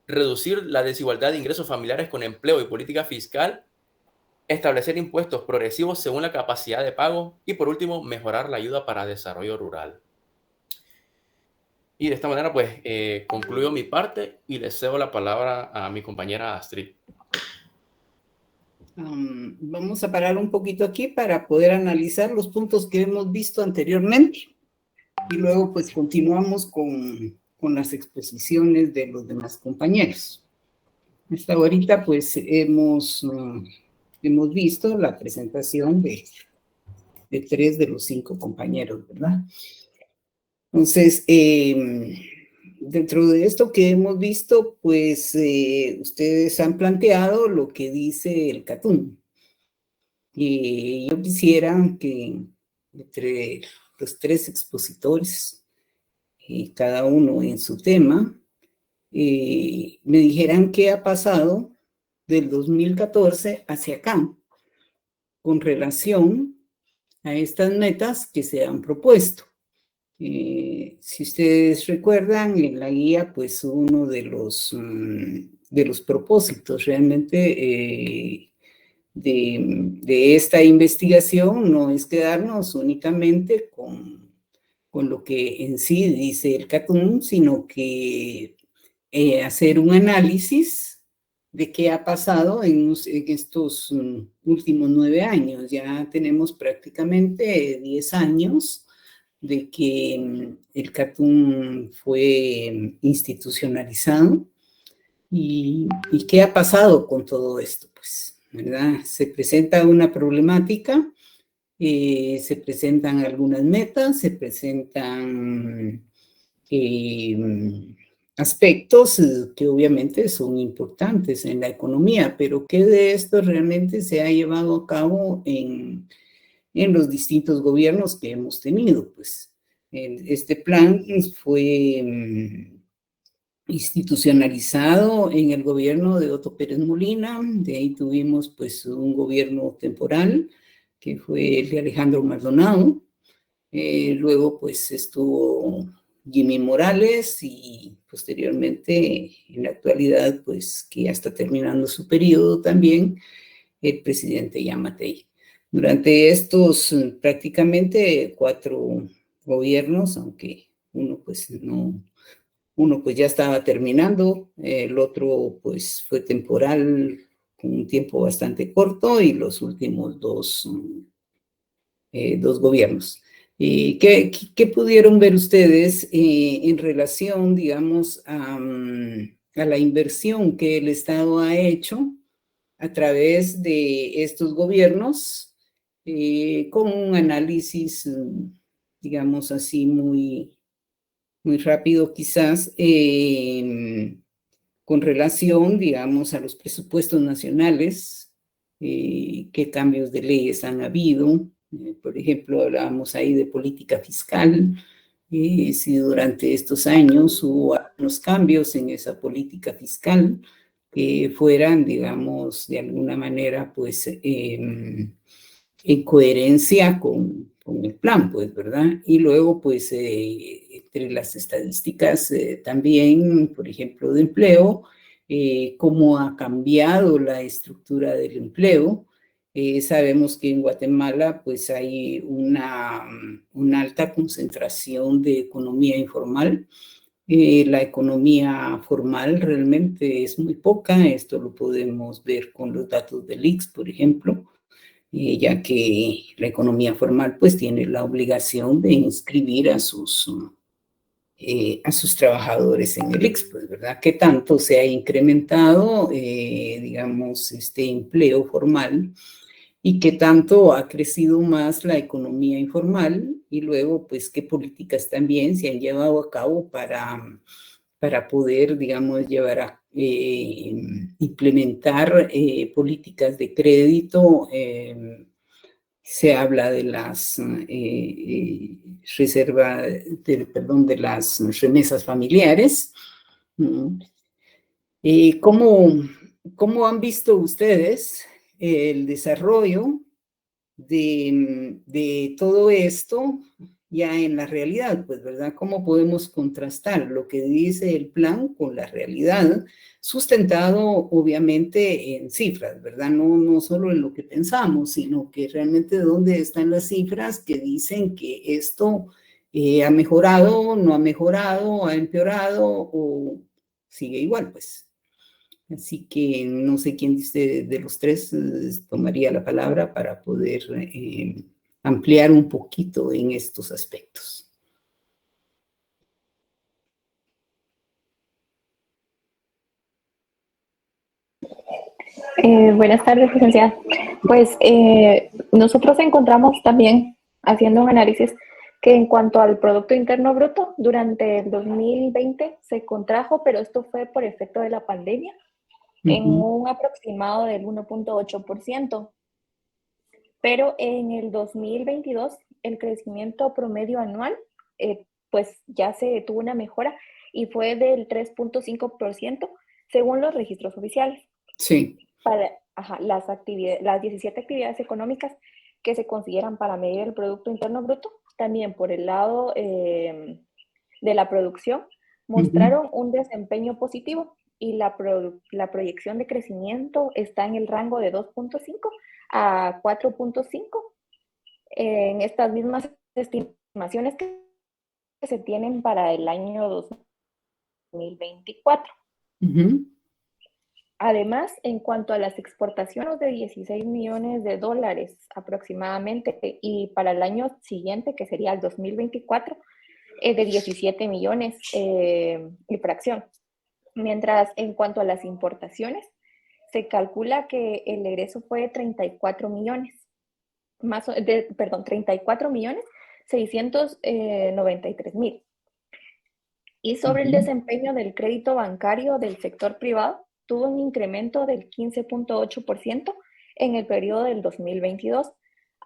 Speaker 6: reducir la desigualdad de ingresos familiares con empleo y política fiscal, establecer impuestos progresivos según la capacidad de pago y, por último, mejorar la ayuda para desarrollo rural. Y de esta manera, pues, concluyo mi parte y le cedo la palabra a mi compañera Astrid.
Speaker 1: Vamos a parar un poquito aquí para poder analizar los puntos que hemos visto anteriormente y luego pues continuamos con las exposiciones de los demás compañeros. Hasta ahorita pues hemos visto la presentación de 3 de los 5 compañeros, ¿verdad? Entonces, dentro de esto que hemos visto, pues ustedes han planteado lo que dice el CATUM. Y yo quisiera que entre los 3 expositores, cada uno en su tema, me dijeran qué ha pasado del 2014 hacia acá con relación a estas metas que se han propuesto. Si ustedes recuerdan, en la guía, pues uno de los propósitos realmente de esta investigación no es quedarnos únicamente con lo que en sí dice el CATUM, sino que hacer un análisis de qué ha pasado en estos últimos 9 años. Ya tenemos prácticamente 10 años de que el CATUM fue institucionalizado ¿Y qué ha pasado con todo esto? Pues, ¿verdad? Se presenta una problemática, se presentan algunas metas, se presentan aspectos que obviamente son importantes en la economía, pero ¿qué de esto realmente se ha llevado a cabo en los distintos gobiernos que hemos tenido? Pues este plan fue institucionalizado en el gobierno de Otto Pérez Molina, de ahí tuvimos pues un gobierno temporal, que fue el de Alejandro Maldonado, luego pues estuvo Jimmy Morales y posteriormente, en la actualidad, pues que ya está terminando su periodo también, el presidente Yamatei. Durante estos prácticamente 4 gobiernos, aunque uno pues ya estaba terminando, el otro pues fue temporal con un tiempo bastante corto y los últimos dos gobiernos. ¿Qué pudieron ver ustedes en relación, digamos, a la inversión que el Estado ha hecho a través de estos gobiernos, con un análisis, digamos así, muy rápido quizás, con relación, digamos, a los presupuestos nacionales, qué cambios de leyes han habido? Por ejemplo, hablábamos ahí de política fiscal, si durante estos años hubo algunos cambios en esa política fiscal que fueran, digamos, de alguna manera, pues, en coherencia con el plan, pues, ¿verdad? Y luego, pues, entre las estadísticas también, por ejemplo, de empleo, cómo ha cambiado la estructura del empleo. Sabemos que en Guatemala, pues, hay una alta concentración de economía informal. La economía formal realmente es muy poca, esto lo podemos ver con los datos del ICS, por ejemplo, ya que la economía formal pues tiene la obligación de inscribir a sus trabajadores en el ICS, pues, ¿verdad? ¿Qué tanto se ha incrementado, digamos, este empleo formal y qué tanto ha crecido más la economía informal? Y luego, pues, qué políticas también se han llevado a cabo para poder, digamos, implementar políticas de crédito. Se habla de las de las remesas familiares. ¿Cómo han visto ustedes el desarrollo de todo esto ya en la realidad, pues, ¿verdad? ¿Cómo podemos contrastar lo que dice el plan con la realidad, sustentado obviamente en cifras, ¿verdad? No solo en lo que pensamos, sino que realmente dónde están las cifras que dicen que esto ha mejorado, no ha mejorado, ha empeorado o sigue igual, pues. Así que no sé quién de los tres tomaría la palabra para poder ampliar un poquito en estos aspectos.
Speaker 5: Buenas tardes, licenciada. Pues nosotros encontramos también, haciendo un análisis, que en cuanto al Producto Interno Bruto, durante el 2020 se contrajo, pero esto fue por efecto de la pandemia, en un aproximado del 1.8%. Pero en el 2022, el crecimiento promedio anual, pues ya se tuvo una mejora y fue del 3.5% según los registros oficiales.
Speaker 1: Sí.
Speaker 5: Para las 17 actividades económicas que se consideran para medir el Producto Interno Bruto, también por el lado de la producción, mostraron un desempeño positivo y la proyección de crecimiento está en el rango de 2.5 a 4.5 en estas mismas estimaciones que se tienen para el año 2024. Además, en cuanto a las exportaciones de 16 millones de dólares aproximadamente, y para el año siguiente, que sería el 2024, de 17 millones y fracción. Mientras en cuanto a las importaciones, se calcula que el egreso fue 34 millones, 34.693.000. Y sobre el desempeño del crédito bancario del sector privado, tuvo un incremento del 15.8% en el periodo del 2022,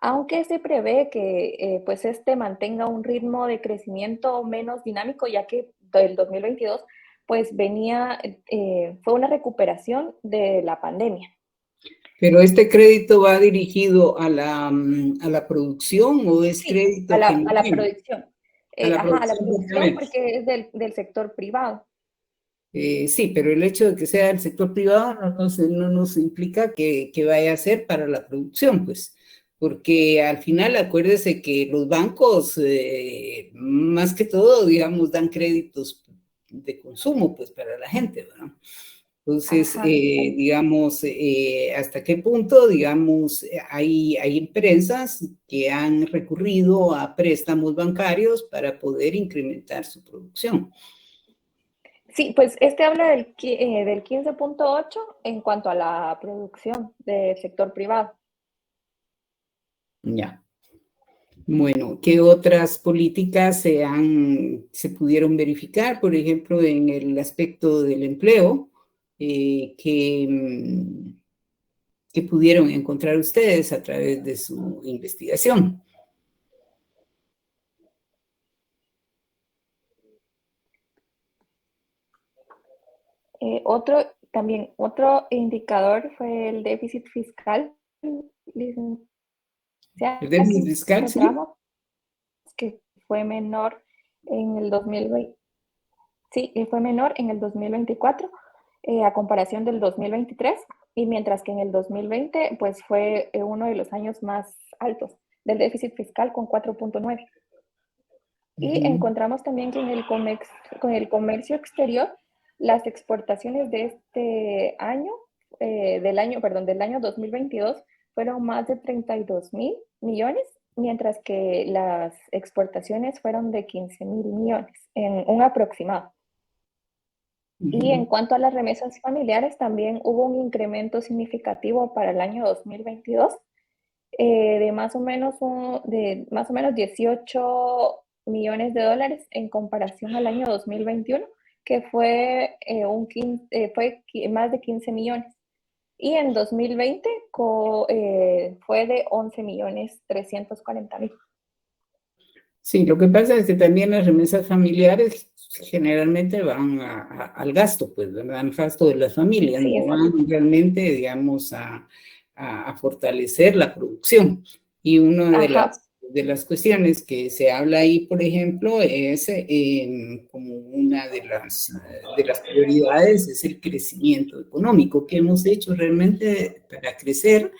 Speaker 5: aunque se prevé que pues este mantenga un ritmo de crecimiento menos dinámico, ya que el 2022 pues fue una recuperación de la pandemia.
Speaker 1: ¿Pero este crédito va dirigido a la producción o es crédito
Speaker 5: a la
Speaker 1: general?
Speaker 5: producción?
Speaker 1: A la
Speaker 5: A la
Speaker 1: producción,
Speaker 5: producción porque es del sector privado.
Speaker 1: Sí, pero el hecho de que sea el sector privado no nos implica que vaya a ser para la producción, pues, porque al final acuérdese que los bancos, más que todo, digamos, dan créditos de consumo, pues, para la gente, ¿verdad? Entonces, digamos, ¿hasta qué punto, digamos, hay empresas que han recurrido a préstamos bancarios para poder incrementar su producción?
Speaker 5: Sí, pues habla del 15.8 en cuanto a la producción del sector privado.
Speaker 1: Ya. Bueno, ¿qué otras políticas se pudieron verificar? Por ejemplo, en el aspecto del empleo, que pudieron encontrar ustedes a través de su investigación.
Speaker 5: Otro indicador fue el déficit fiscal.
Speaker 1: El déficit fiscal, sí.
Speaker 5: Que fue menor en el 2020. Sí, fue menor en el 2024 a comparación del 2023, y mientras que en el 2020 pues fue uno de los años más altos del déficit fiscal con 4.9. Y encontramos también que con el comercio exterior, las exportaciones de este año, del año 2022, fueron más de 32.000 millones, mientras que las exportaciones fueron de 15.000 millones, en un aproximado. Y en cuanto a las remesas familiares, también hubo un incremento significativo para el año 2022 de más o menos 18 millones de dólares en comparación al año 2021, que fue más de 15 millones. Y en 2020 fue de 11.340.000.
Speaker 1: Sí, lo que pasa es que también las remesas familiares generalmente van al gasto, pues, ¿verdad? Al gasto de las familias, sí, no van realmente, digamos, a fortalecer la producción. Y una de las cuestiones que se habla ahí, por ejemplo, es como una de las prioridades es el crecimiento económico. ¿Qué hemos hecho realmente para crecer?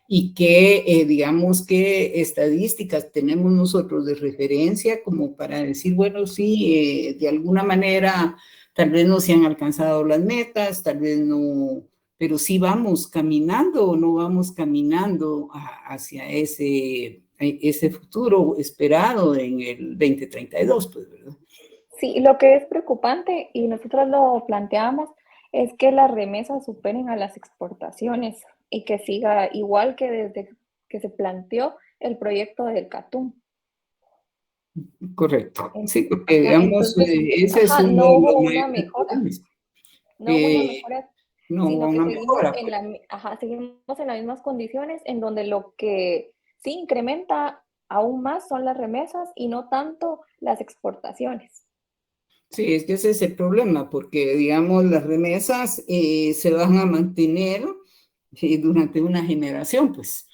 Speaker 1: Y que, digamos, qué estadísticas tenemos nosotros de referencia como para decir, bueno, sí, de alguna manera tal vez no se han alcanzado las metas, tal vez no, pero sí vamos caminando o no vamos caminando hacia ese futuro esperado en el 2032, pues, ¿verdad?
Speaker 5: Sí, lo que es preocupante, y nosotros lo planteamos, es que las remesas superen a las exportaciones y que siga igual que desde que se planteó el proyecto del CATUM.
Speaker 1: Correcto. Sí, porque digamos, ese es uno
Speaker 5: no hubo una mejora. No hubo una mejora, sino que seguimos en las mismas condiciones, en donde lo que sí incrementa aún más son las remesas y no tanto las exportaciones.
Speaker 1: Sí, es que ese es el problema, porque, digamos, las remesas se van a mantener durante una generación, pues.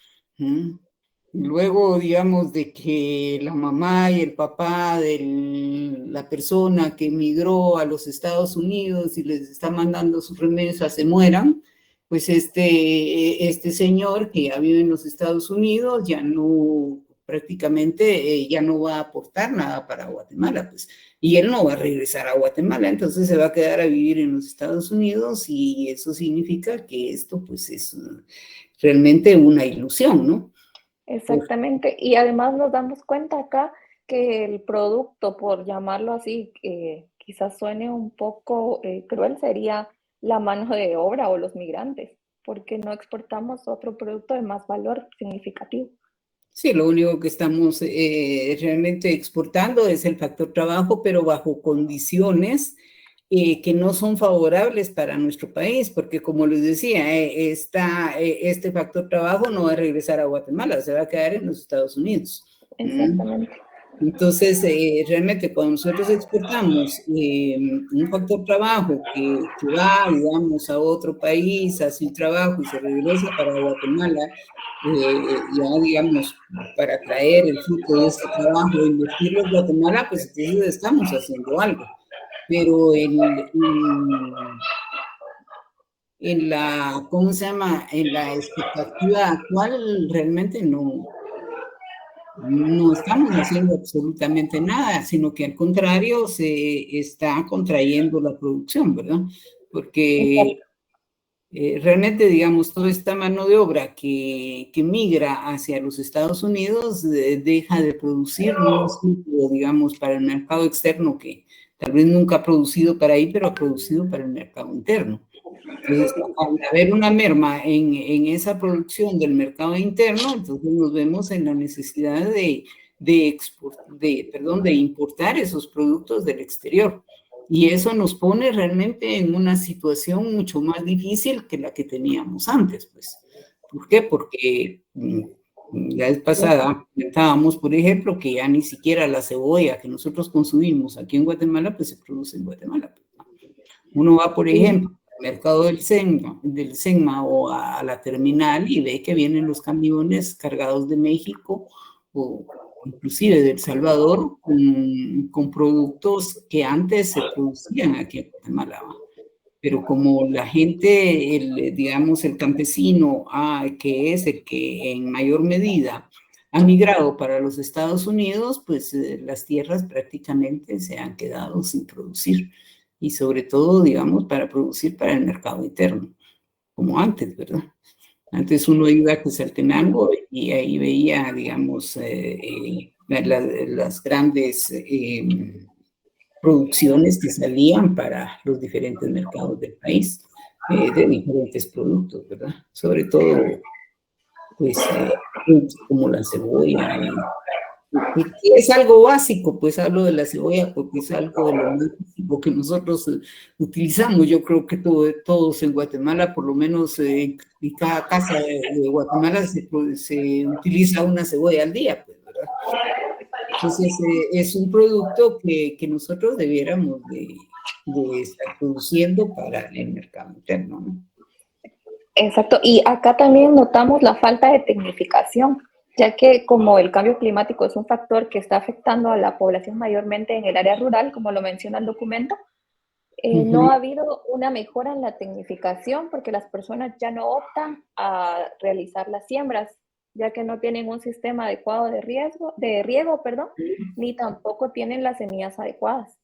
Speaker 1: Luego, digamos, de que la mamá y el papá de la persona que emigró a los Estados Unidos y les está mandando sus remesas se mueran, pues este señor que ya vive en los Estados Unidos ya no, prácticamente ya no va a aportar nada para Guatemala, pues. Y él no va a regresar a Guatemala, entonces se va a quedar a vivir en los Estados Unidos y eso significa que esto pues es realmente una ilusión, ¿no?
Speaker 5: Exactamente, y además nos damos cuenta acá que el producto, por llamarlo así, que quizás suene un poco cruel, sería la mano de obra o los migrantes, porque no exportamos otro producto de más valor significativo.
Speaker 1: Sí, lo único que estamos realmente exportando es el factor trabajo, pero bajo condiciones que no son favorables para nuestro país, porque como les decía, este factor trabajo no va a regresar a Guatemala, se va a quedar en los Estados Unidos.
Speaker 5: Exactamente.
Speaker 1: Entonces, realmente cuando nosotros exportamos un factor trabajo que va, digamos, a otro país, hace un trabajo y se regresa para Guatemala, ya, digamos, para traer el fruto de este trabajo e invertirlo en Guatemala, pues entonces estamos haciendo algo. Pero en la, ¿cómo se llama? En la expectativa actual, realmente no estamos haciendo absolutamente nada, sino que al contrario se está contrayendo la producción, ¿verdad? Porque realmente, digamos, toda esta mano de obra que migra hacia los Estados Unidos deja de producir, no es digamos, para el mercado externo que tal vez nunca ha producido para ahí, pero ha producido para el mercado interno. Entonces, al haber una merma en esa producción del mercado interno, entonces nos vemos en la necesidad de importar esos productos del exterior. Y eso nos pone realmente en una situación mucho más difícil que la que teníamos antes, pues. ¿Por qué? Porque la vez pasada comentábamos, por ejemplo, que ya ni siquiera la cebolla que nosotros consumimos aquí en Guatemala, pues se produce en Guatemala. Uno va, por ejemplo, al mercado del Senma o a la terminal y ve que vienen los camiones cargados de México o inclusive de El Salvador con productos que antes se producían aquí en Guatemala. Pero como la gente, digamos, el campesino, que es el que en mayor medida ha migrado para los Estados Unidos, pues las tierras prácticamente se han quedado sin producir. Y sobre todo, digamos, para producir para el mercado interno, como antes, ¿verdad? Antes uno iba a Quetzaltenango y ahí veía, digamos, las grandes producciones que salían para los diferentes mercados del país, de diferentes productos, ¿verdad? Sobre todo, pues, como la cebolla, que es algo básico, pues hablo de la cebolla porque es algo de lo más básico que nosotros utilizamos. Yo creo que todos en Guatemala, por lo menos en cada casa de Guatemala se utiliza una cebolla al día, pues, ¿verdad? Entonces, es un producto que nosotros debiéramos de estar produciendo para el mercado interno, ¿no?
Speaker 5: Exacto, y acá también notamos la falta de tecnificación, ya que como el cambio climático es un factor que está afectando a la población mayormente en el área rural, como lo menciona el documento, no ha habido una mejora en la tecnificación porque las personas ya no optan a realizar las siembras, ya que no tienen un sistema adecuado de riego, ni tampoco tienen las semillas adecuadas.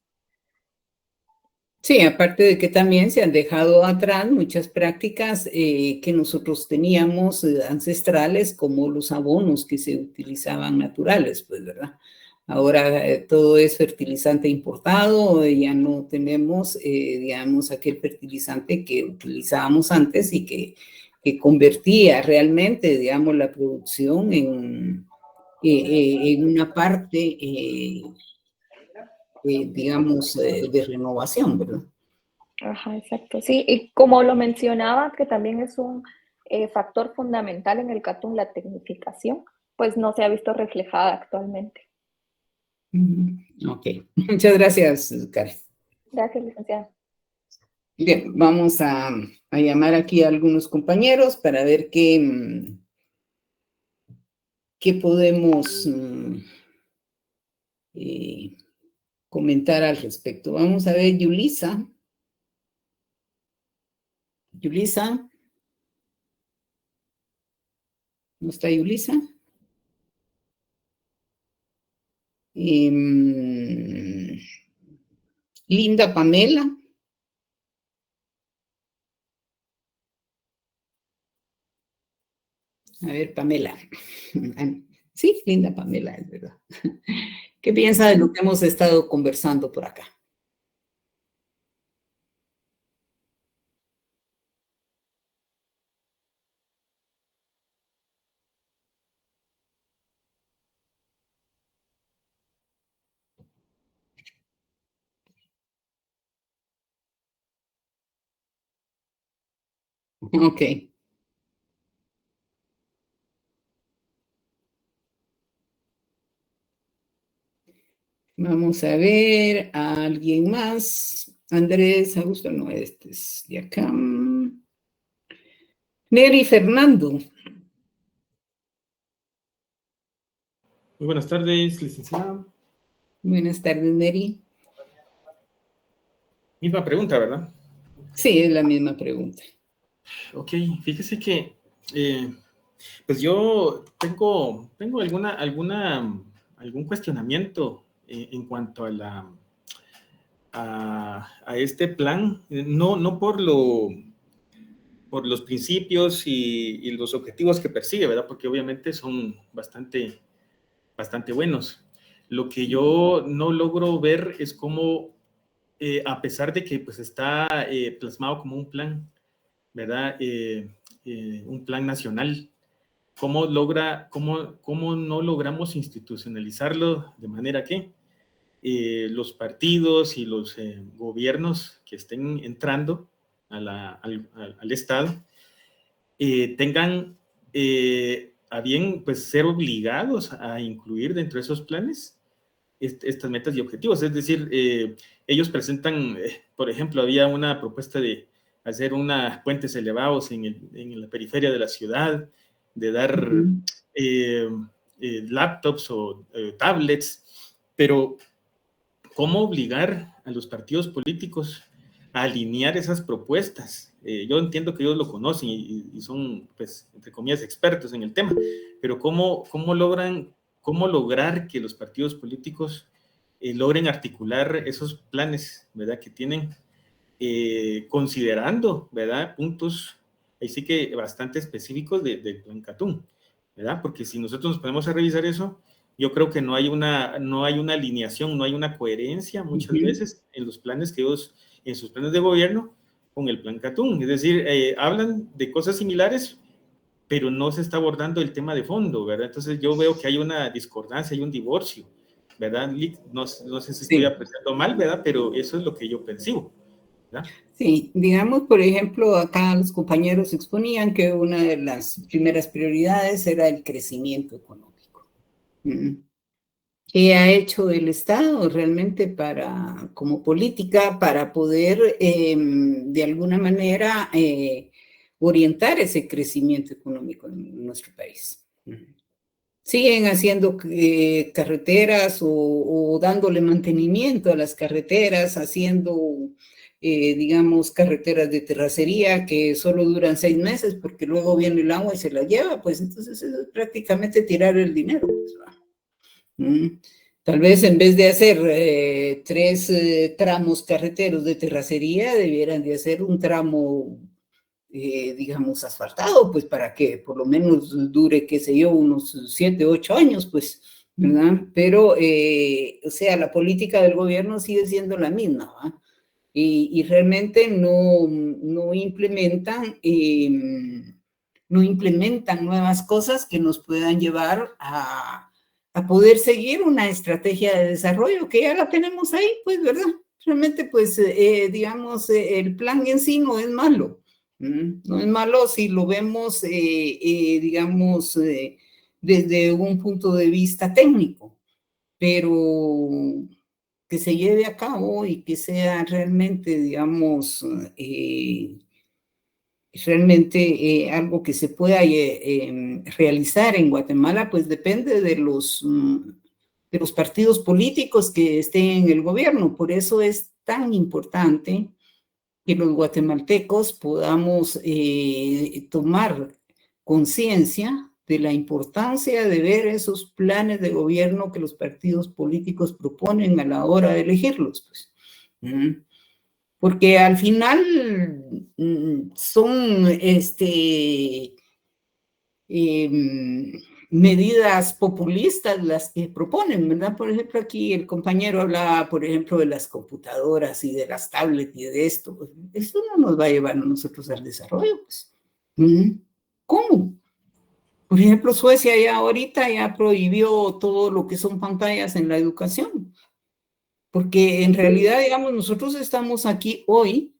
Speaker 1: Sí, aparte de que también se han dejado atrás muchas prácticas que nosotros teníamos ancestrales, como los abonos que se utilizaban naturales, pues, ¿verdad? Ahora todo es fertilizante importado, ya no tenemos, digamos, aquel fertilizante que utilizábamos antes y que convertía realmente, digamos, la producción en una parte digamos, de renovación, ¿verdad?
Speaker 5: Ajá, exacto. Sí, y como lo mencionaba, que también es un factor fundamental en el CATUM, la tecnificación, pues no se ha visto reflejada actualmente.
Speaker 1: Ok, muchas gracias, Karen.
Speaker 5: Gracias, licenciada.
Speaker 1: Bien, vamos a llamar aquí a algunos compañeros para ver qué podemos comentar al respecto. Vamos a ver, Yulisa. Yulisa. ¿No está Yulisa? Linda Pamela. A ver, Pamela. Sí, linda Pamela, es verdad. ¿Qué piensa de lo que hemos estado conversando por acá? Ok. Vamos a ver a alguien más. Andrés Augusto, no, este es de acá. Neri Fernando.
Speaker 7: Muy buenas tardes, licenciada.
Speaker 1: Buenas tardes, Neri.
Speaker 7: Misma pregunta, ¿verdad?
Speaker 1: Sí, es la misma pregunta.
Speaker 7: Ok, fíjese que pues yo tengo algún cuestionamiento en cuanto a a este plan, no por los principios y los objetivos que persigue, ¿verdad? Porque obviamente son bastante buenos. Lo que yo no logro ver es cómo, a pesar de que pues está plasmado como un plan, ¿verdad? Un plan nacional. ¿Cómo no logramos institucionalizarlo de manera que los partidos y los gobiernos que estén entrando al Estado tengan a bien pues, ser obligados a incluir dentro de esos planes estas metas y objetivos? Es decir, ellos presentan, por ejemplo, había una propuesta de hacer unos puentes elevados en la periferia de la ciudad, de dar laptops o tablets, pero ¿cómo obligar a los partidos políticos a alinear esas propuestas? Yo entiendo que ellos lo conocen y son, pues, entre comillas, expertos en el tema, pero ¿cómo lograr que los partidos políticos logren articular esos planes, ¿verdad? Que tienen, considerando, ¿verdad? Puntos, ahí sí que bastante específicos del plan Catún, ¿verdad? Porque si nosotros nos ponemos a revisar eso, yo creo que no hay una alineación, no hay una coherencia muchas veces en los planes que ellos, en sus planes de gobierno con el plan Catún. Es decir, hablan de cosas similares, pero no se está abordando el tema de fondo, ¿verdad? Entonces yo veo que hay una discordancia, hay un divorcio, ¿verdad? No sé si estoy apreciando mal, ¿verdad? Pero eso es lo que yo percibo, ¿verdad?
Speaker 1: Sí, digamos, por ejemplo, acá los compañeros exponían que una de las primeras prioridades era el crecimiento económico. ¿Qué ha hecho el Estado realmente como política para poder, de alguna manera, orientar ese crecimiento económico en nuestro país? Siguen haciendo carreteras o dándole mantenimiento a las carreteras, haciendo, digamos, carreteras de terracería que solo duran 6 meses porque luego viene el agua y se la lleva, pues entonces eso es prácticamente tirar el dinero. Pues, tal vez en vez de hacer 3 tramos carreteros de terracería, debieran de hacer un tramo digamos, asfaltado, pues para que por lo menos dure, qué sé yo, unos 7, 8 años, pues, ¿verdad? Pero, o sea, la política del gobierno sigue siendo la misma, ¿verdad? Y realmente no implementan nuevas cosas que nos puedan llevar a poder seguir una estrategia de desarrollo que ya la tenemos ahí, pues, ¿verdad? Realmente, pues, digamos, el plan en sí no es malo. No es malo si lo vemos, digamos, desde un punto de vista técnico, pero que se lleve a cabo y que sea realmente, digamos, realmente algo que se pueda realizar en Guatemala, pues depende de los partidos políticos que estén en el gobierno. Por eso es tan importante que los guatemaltecos podamos tomar conciencia de la importancia de ver esos planes de gobierno que los partidos políticos proponen a la hora de elegirlos. Pues. Porque al final son medidas populistas las que proponen, ¿verdad? Por ejemplo, aquí el compañero hablaba, por ejemplo, de las computadoras y de las tablets y de esto. Pues, eso no nos va a llevar a nosotros al desarrollo, pues. ¿Cómo? Por ejemplo, Suecia ya ahorita ya prohibió todo lo que son pantallas en la educación. Porque en realidad, digamos, nosotros estamos aquí hoy.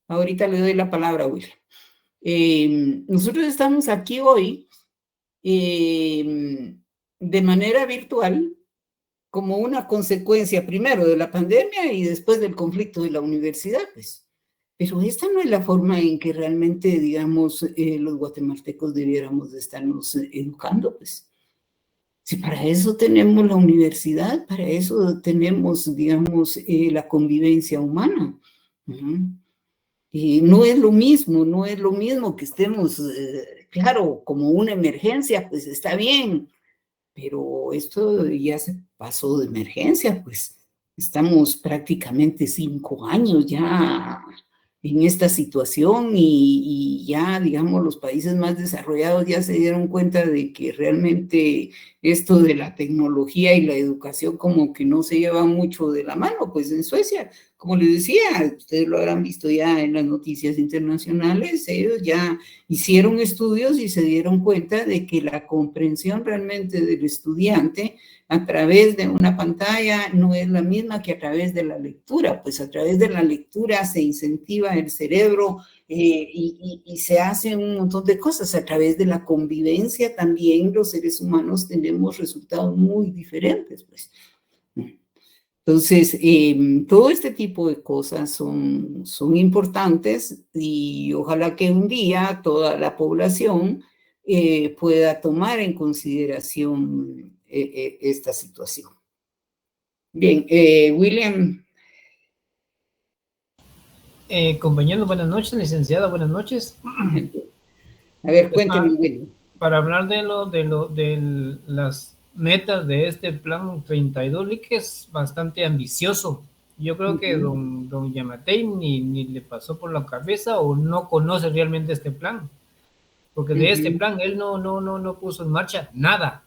Speaker 1: Ahorita le doy la palabra a Will. Nosotros estamos aquí hoy de manera virtual como una consecuencia primero de la pandemia y después del conflicto de la universidad, pues. Pero esta no es la forma en que realmente, digamos, los guatemaltecos debiéramos de estarnos educando, pues. Si para eso tenemos la universidad, para eso tenemos, digamos, la convivencia humana. Y no es lo mismo, no es lo mismo que estemos, claro, como una emergencia, pues está bien, pero esto ya se pasó de emergencia, pues estamos prácticamente 5 años ya en esta situación y ya, digamos, los países más desarrollados ya se dieron cuenta de que realmente esto de la tecnología y la educación como que no se lleva mucho de la mano, pues en Suecia, como les decía, ustedes lo habrán visto ya en las noticias internacionales, ellos ya hicieron estudios y se dieron cuenta de que la comprensión realmente del estudiante a través de una pantalla no es la misma que a través de la lectura, pues a través de la lectura se incentiva el cerebro y se hacen un montón de cosas. A través de la convivencia también los seres humanos tenemos resultados muy diferentes, pues. Entonces, todo este tipo de cosas son importantes y ojalá que un día toda la población pueda tomar en consideración esta situación. Bien, William.
Speaker 8: Compañero, buenas noches. Licenciada, buenas noches.
Speaker 1: A ver, cuénteme, William.
Speaker 8: Para hablar de las metas de este plan 32, que es bastante ambicioso. Yo creo que don Yamatei ni le pasó por la cabeza o no conoce realmente este plan, porque de este plan él no puso en marcha nada.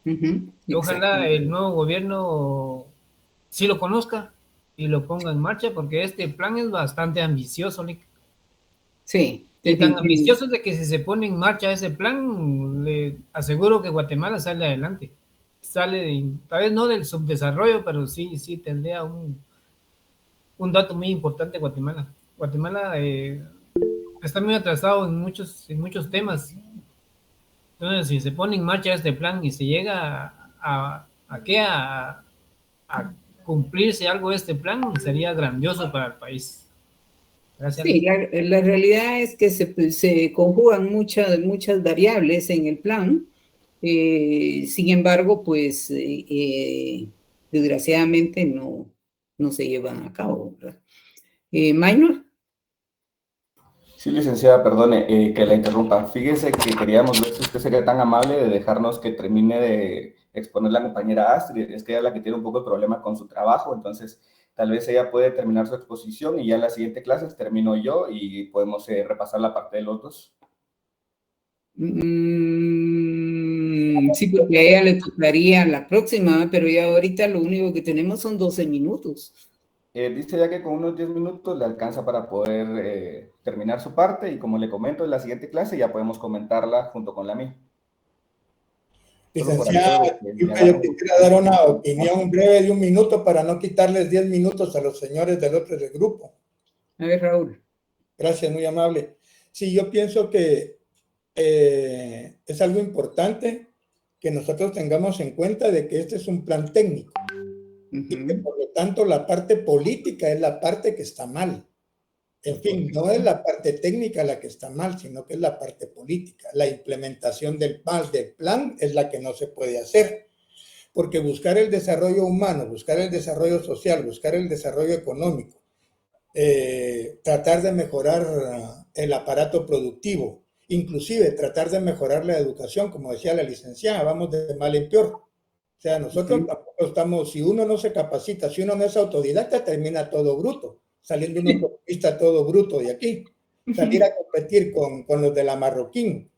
Speaker 8: Y ojalá el nuevo gobierno sí lo conozca y lo ponga en marcha, porque este plan es bastante ambicioso, Lick.
Speaker 1: Sí.
Speaker 8: Y tan ambicioso de que si se pone en marcha ese plan, le aseguro que Guatemala sale adelante. Tal vez no del subdesarrollo, pero sí tendría un dato muy importante Guatemala. Guatemala está muy atrasado en muchos temas. Entonces, si se pone en marcha este plan y se llega a cumplirse algo de este plan, sería grandioso para el país. Gracias.
Speaker 1: Sí, la realidad es que se conjugan muchas variables en el plan. Sin embargo, pues desgraciadamente no se llevan a cabo, ¿verdad? Minor.
Speaker 2: Sí, licenciada, perdone que la interrumpa. Fíjese que queríamos ver si usted sería tan amable de dejarnos que termine de exponer la compañera Astrid. Es que ella es la que tiene un poco de problema con su trabajo, entonces tal vez ella puede terminar su exposición y ya en la siguiente clase termino yo y podemos repasar la parte de los dos.
Speaker 1: Sí, porque a ella le tocaría la próxima, pero ya ahorita lo único que tenemos son 12 minutos.
Speaker 2: Dice ya que con unos 10 minutos le alcanza para poder terminar su parte y como le comento, en la siguiente clase ya podemos comentarla junto con la mía.
Speaker 9: Licenciada, yo quisiera dar una opinión breve de 1 minuto para no quitarles 10 minutos a los señores del otro del grupo.
Speaker 1: A ver, Raúl.
Speaker 9: Gracias, muy amable. Sí, yo pienso que es algo importante que nosotros tengamos en cuenta de que este es un plan técnico y que por lo tanto la parte política es la parte que está mal. En fin, no es la parte técnica la que está mal, sino que es la parte política. La implementación del plan es la que no se puede hacer. Porque buscar el desarrollo humano, buscar el desarrollo social, buscar el desarrollo económico, tratar de mejorar el aparato productivo, inclusive tratar de mejorar la educación, como decía la licenciada, vamos de mal en peor. O sea, nosotros tampoco estamos, si uno no se capacita, si uno no es autodidacta, termina todo bruto, saliendo un autopista todo bruto de aquí. Salir a competir con los de la Marroquín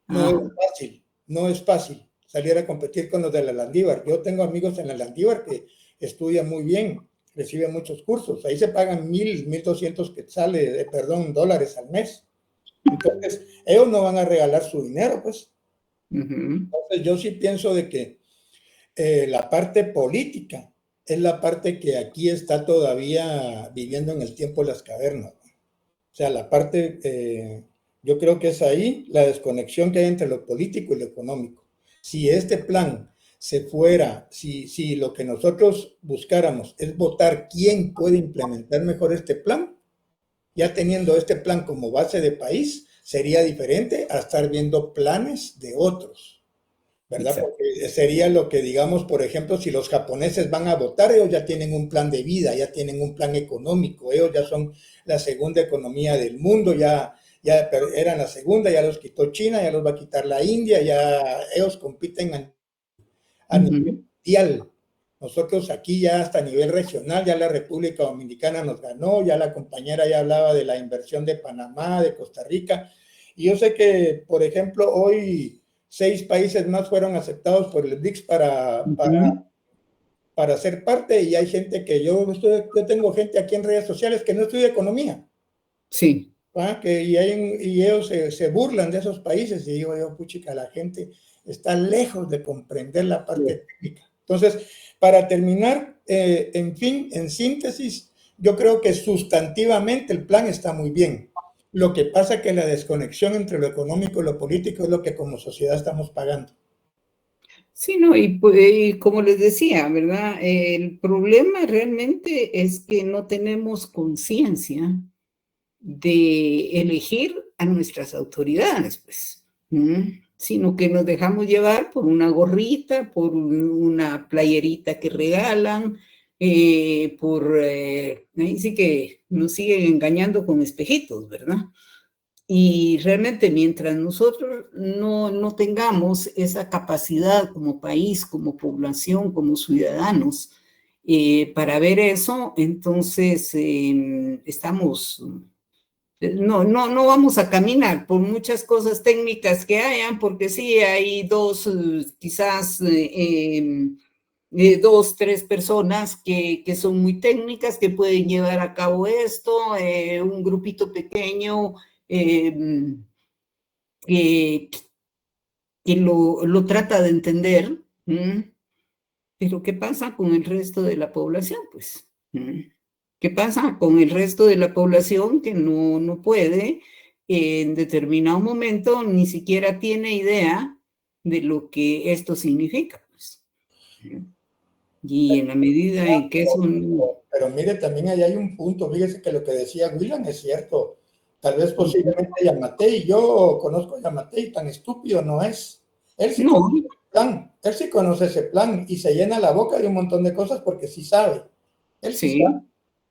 Speaker 9: no es fácil salir a competir con los de la Landívar. Yo tengo amigos en la Landívar que estudian muy bien, reciben muchos cursos, ahí se pagan 1,200 dólares al mes. Entonces, ellos no van a regalar su dinero, pues. Entonces, yo sí pienso de que la parte política es la parte que aquí está todavía viviendo en el tiempo de las cavernas, ¿no? O sea, la parte Yo creo que es ahí la desconexión que hay entre lo político y lo económico. Si este plan se fuera, si lo que nosotros buscáramos es votar quién puede implementar mejor este plan, ya teniendo este plan como base de país, sería diferente a estar viendo planes de otros, ¿verdad?
Speaker 1: Exacto.
Speaker 9: Porque sería lo que digamos, por ejemplo, si los japoneses van a votar, ellos ya tienen un plan de vida, ya tienen un plan económico, ellos ya son la segunda economía del mundo, ya eran la segunda, ya los quitó China, ya los va a quitar la India, ya ellos compiten a nivel mundial. Nosotros aquí ya hasta a nivel regional, ya la República Dominicana nos ganó, ya la compañera ya hablaba de la inversión de Panamá, de Costa Rica, y yo sé que, por ejemplo, hoy 6 países más fueron aceptados por el BRICS para ser parte, y hay gente que yo tengo gente aquí en redes sociales que no estudia economía.
Speaker 1: Sí.
Speaker 9: Y ellos se burlan de esos países, y digo yo, puchica, la gente está lejos de comprender la parte técnica. Entonces, para terminar, en fin, en síntesis, yo creo que sustantivamente el plan está muy bien. Lo que pasa es que la desconexión entre lo económico y lo político es lo que como sociedad estamos pagando.
Speaker 1: Sí, no, y como les decía, ¿verdad? El problema realmente es que no tenemos conciencia de elegir a nuestras autoridades, pues, sino que nos dejamos llevar por una gorrita, por una playerita que regalan, ahí sí que nos siguen engañando con espejitos, ¿verdad? Y realmente mientras nosotros no tengamos esa capacidad como país, como población, como ciudadanos, para ver eso, entonces estamos... No vamos a caminar por muchas cosas técnicas que hayan, porque sí, hay quizás 2, 3 personas que son muy técnicas, que pueden llevar a cabo esto, un grupito pequeño que lo trata de entender, pero ¿qué pasa con el resto de la población? Pues, ¿qué pasa con el resto de la población que no puede, en determinado momento, ni siquiera tiene idea de lo que esto significa? Pues. Y en la medida en que eso...
Speaker 9: Pero mire, también ahí hay un punto, fíjese que lo que decía William es cierto. Tal vez posiblemente Yamatei, yo conozco a Yamatei, tan estúpido no es. Él sí conoce ese plan, él sí conoce ese plan y se llena la boca de un montón de cosas porque sí sabe. Él sí sabe.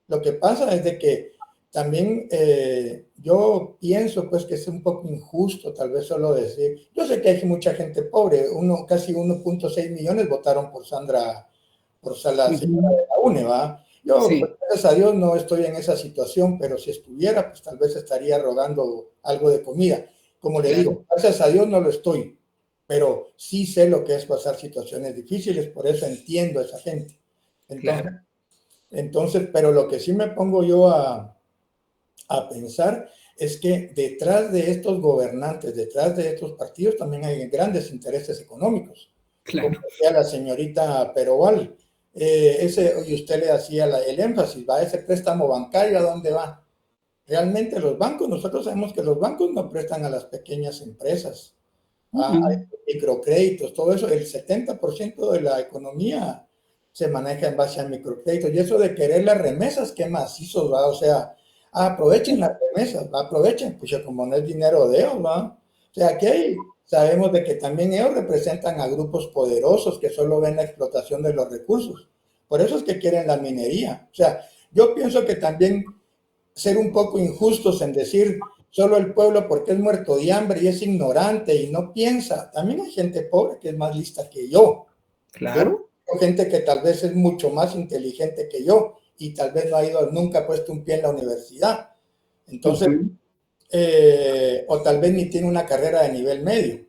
Speaker 9: Lo que pasa es de que también yo pienso pues que es un poco injusto tal vez solo decir, yo sé que hay mucha gente pobre, casi 1.6 millones votaron por Sandra, la señora de la UNE, ¿va? Yo, pues, gracias a Dios, no estoy en esa situación, pero si estuviera, pues tal vez estaría rogando algo de comida. Como le digo, gracias a Dios no lo estoy, pero sí sé lo que es pasar situaciones difíciles, por eso entiendo a esa gente. Entonces, pero lo que sí me pongo yo a pensar es que detrás de estos gobernantes, detrás de estos partidos, también hay grandes intereses económicos. Como decía la señorita Peroval, y usted le hacía el énfasis, va ese préstamo bancario, ¿a dónde va? Realmente los bancos, nosotros sabemos que los bancos no prestan a las pequeñas empresas, a microcréditos, todo eso, el 70% de la economía se maneja en base a microcréditos, y eso de querer las remesas, ¿qué macizos, va? O sea, aprovechen las remesas, aprovechen, pues como no es dinero de ellos, ¿va? O sea, aquí sabemos de que también ellos representan a grupos poderosos que solo ven la explotación de los recursos. Por eso es que quieren la minería. O sea, yo pienso que también ser un poco injustos en decir solo el pueblo porque es muerto de hambre y es ignorante y no piensa. También hay gente pobre que es más lista que yo.
Speaker 1: Claro.
Speaker 9: Hay gente que tal vez es mucho más inteligente que yo y tal vez nunca ha puesto un pie en la universidad. Entonces, o tal vez ni tiene una carrera de nivel medio,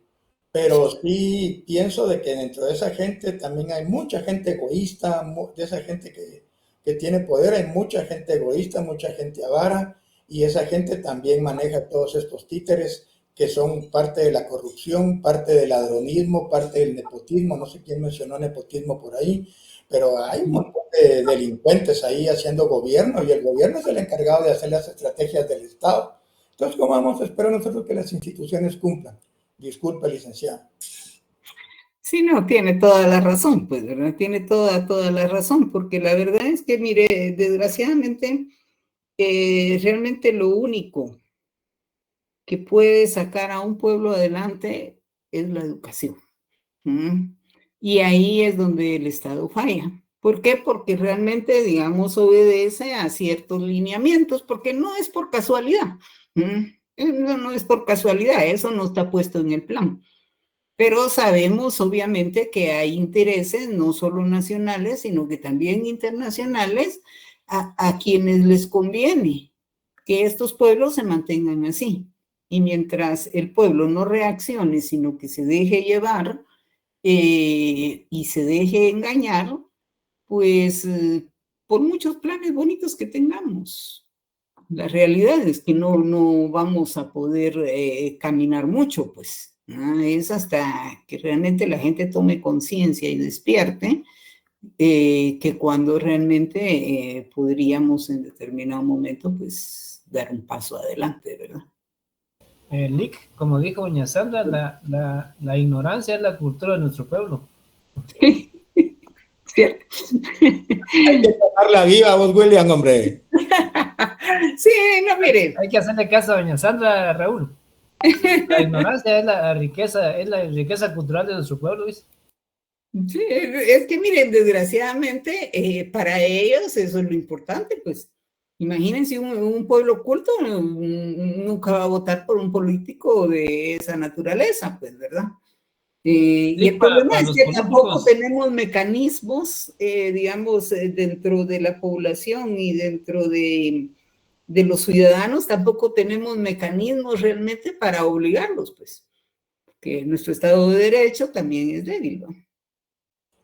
Speaker 9: pero sí pienso de que dentro de esa gente también hay mucha gente egoísta, de esa gente que tiene poder, hay mucha gente egoísta, mucha gente avara, y esa gente también maneja todos estos títeres que son parte de la corrupción, parte del ladronismo, parte del nepotismo, no sé quién mencionó nepotismo por ahí, pero hay un montón de delincuentes ahí haciendo gobierno, y el gobierno es el encargado de hacer las estrategias del Estado. Entonces, ¿cómo vamos a esperar nosotros que las instituciones cumplan? Disculpa, licenciada.
Speaker 1: Sí, no, tiene toda la razón, pues, ¿verdad? Tiene toda la razón, porque la verdad es que, mire, desgraciadamente, realmente lo único que puede sacar a un pueblo adelante es la educación. Y ahí es donde el Estado falla. ¿Por qué? Porque realmente, digamos, obedece a ciertos lineamientos, porque no es por casualidad. No es por casualidad, eso no está puesto en el plan. Pero sabemos, obviamente, que hay intereses no solo nacionales, sino que también internacionales, a quienes les conviene que estos pueblos se mantengan así. Y mientras el pueblo no reaccione, sino que se deje llevar y se deje engañar, pues por muchos planes bonitos que tengamos, la realidad es que no vamos a poder caminar mucho, pues. Es hasta que realmente la gente tome conciencia y despierte que cuando realmente podríamos en determinado momento, pues, dar un paso adelante, ¿verdad?
Speaker 8: Lick, como dijo doña Sandra, la ignorancia es la cultura de nuestro pueblo.
Speaker 1: ¿Cierto?
Speaker 9: Hay que tomarla viva, vos, William, hombre.
Speaker 1: Sí, no, mire.
Speaker 8: Hay que hacerle caso a doña Sandra, Raúl. La ignorancia es la riqueza cultural de nuestro pueblo, ¿viste?
Speaker 1: Sí, es que miren, desgraciadamente, para ellos eso es lo importante, pues. Imagínense un pueblo culto nunca va a votar por un político de esa naturaleza, pues, ¿verdad? Y el problema es que tampoco tenemos mecanismos, digamos, dentro de la población y dentro de los ciudadanos, tampoco tenemos mecanismos realmente para obligarlos, pues, que nuestro Estado de Derecho también es débil, ¿no?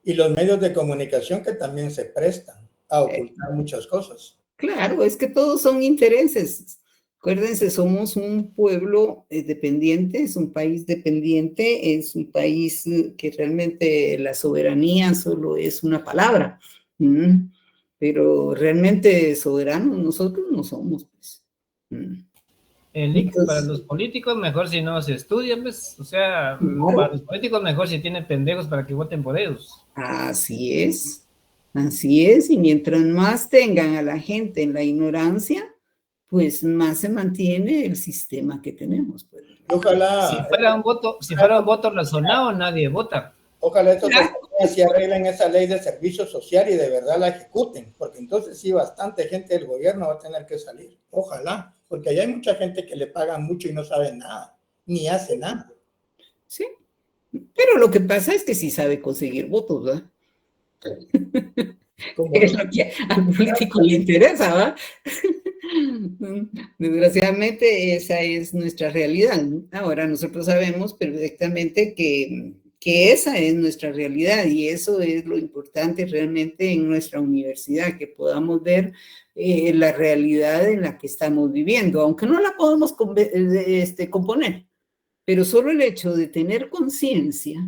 Speaker 9: Y los medios de comunicación que también se prestan a ocultar muchas cosas.
Speaker 1: Claro, es que todos son intereses. Acuérdense, somos un pueblo dependiente, es un país dependiente, es un país que realmente la soberanía solo es una palabra, pero realmente soberanos nosotros no somos, pues.
Speaker 8: Para los políticos mejor si no se estudian, pues, o sea,
Speaker 1: claro.
Speaker 8: Para los políticos mejor si tienen pendejos para que voten por ellos.
Speaker 1: Así es, y mientras más tengan a la gente en la ignorancia, pues más se mantiene el sistema que tenemos. Pues.
Speaker 9: Ojalá.
Speaker 8: Si fuera un voto razonado, nadie vota.
Speaker 9: Ojalá estos sí arreglen esa ley de servicio social y de verdad la ejecuten, porque entonces sí, bastante gente del gobierno va a tener que salir. Ojalá, porque allá hay mucha gente que le pagan mucho y no sabe nada, ni hace nada.
Speaker 1: Sí, pero lo que pasa es que sí sabe conseguir votos, ¿verdad? Es lo que al político le interesa, ¿va? Desgraciadamente esa es nuestra realidad. Ahora nosotros sabemos perfectamente que esa es nuestra realidad y eso es lo importante realmente en nuestra universidad, que podamos ver la realidad en la que estamos viviendo, aunque no la podemos componer, pero solo el hecho de tener conciencia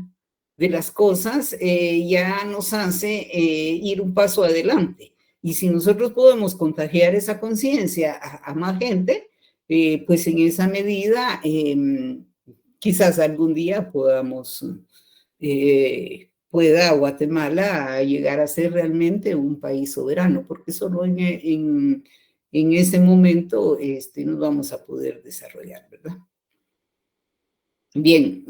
Speaker 1: de las cosas ya nos hace ir un paso adelante. Y si nosotros podemos contagiar esa conciencia a más gente, pues en esa medida quizás algún día pueda Guatemala llegar a ser realmente un país soberano, porque solo en ese momento nos vamos a poder desarrollar, ¿verdad? Bien,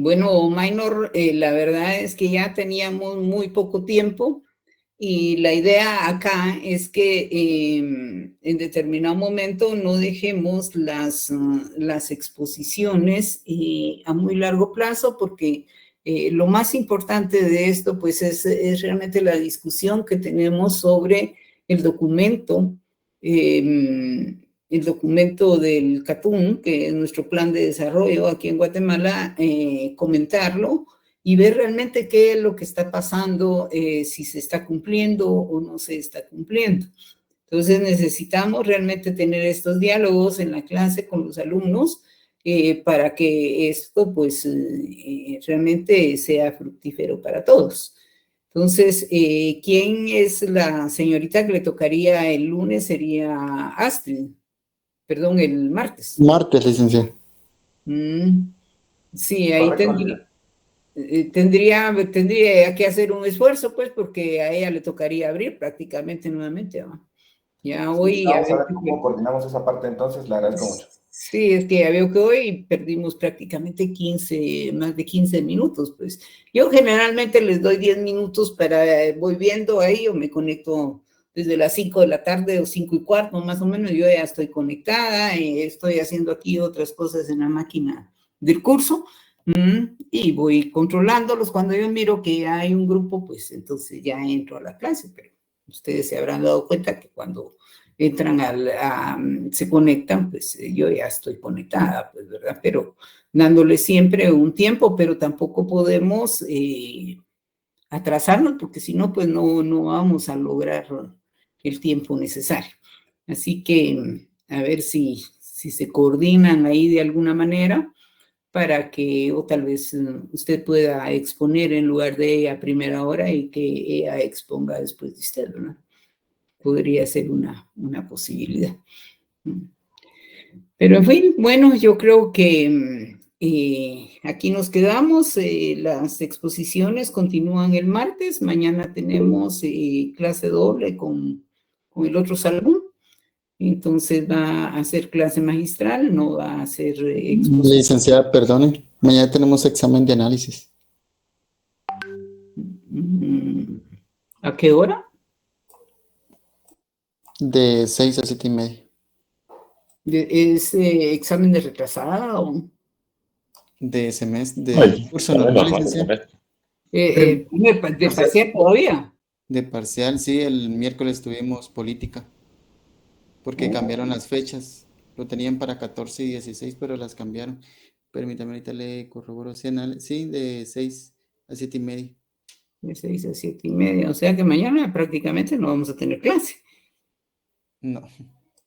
Speaker 1: bueno, Maynor, la verdad es que ya teníamos muy poco tiempo y la idea acá es que en determinado momento no dejemos las exposiciones a muy largo plazo porque lo más importante de esto pues es realmente la discusión que tenemos sobre el documento del CATUM, que es nuestro plan de desarrollo aquí en Guatemala, comentarlo y ver realmente qué es lo que está pasando, si se está cumpliendo o no se está cumpliendo. Entonces necesitamos realmente tener estos diálogos en la clase con los alumnos para que esto pues realmente sea fructífero para todos. Entonces, ¿quién es la señorita que le tocaría el lunes? Sería Astrid. perdón, el martes.
Speaker 3: Martes, licenciado.
Speaker 1: Sí, ahí
Speaker 2: Correcto.
Speaker 1: tendría que hacer un esfuerzo, pues, porque a ella le tocaría abrir prácticamente nuevamente, ¿no? Ya hoy...
Speaker 2: Vamos a ver cómo coordinamos esa parte entonces, le agradezco mucho.
Speaker 1: Sí, es que ya veo que hoy perdimos prácticamente más de 15 minutos, pues. Yo generalmente les doy 10 minutos voy viendo ahí o me conecto desde las 5 de la tarde o 5:15, más o menos, yo ya estoy conectada, estoy haciendo aquí otras cosas en la máquina del curso, y voy controlándolos. Cuando yo miro que hay un grupo, pues entonces ya entro a la clase, pero ustedes se habrán dado cuenta que cuando entran se conectan, pues yo ya estoy conectada, pues, ¿verdad? Pero dándole siempre un tiempo, pero tampoco podemos atrasarnos, porque si no, pues no vamos a lograr el tiempo necesario. Así que a ver si se coordinan ahí de alguna manera para que, o tal vez usted pueda exponer en lugar de ella a primera hora y que ella exponga después de usted, ¿verdad? Podría ser una posibilidad. Pero en fin, bueno, yo creo que aquí nos quedamos. Las exposiciones continúan el martes. Mañana tenemos clase doble con el otro salón. Entonces va a ser clase magistral, no va a ser exposición.
Speaker 3: Licenciada, perdone, mañana tenemos examen de análisis.
Speaker 1: ¿A qué hora?
Speaker 3: De 6 a 7:30.
Speaker 1: ¿Es examen de retrasada o...?
Speaker 3: De semestre, de curso normal, licenciada.
Speaker 1: ¿De parcial todavía?
Speaker 3: De parcial, sí, el miércoles tuvimos política. Porque cambiaron las fechas. Lo tenían para 14 y 16, pero las cambiaron. Permítame, ahorita le corroboro. Sí, de 6 a 7:30.
Speaker 1: De 6 a 7:30. O sea que mañana prácticamente no vamos a tener clase.
Speaker 3: No.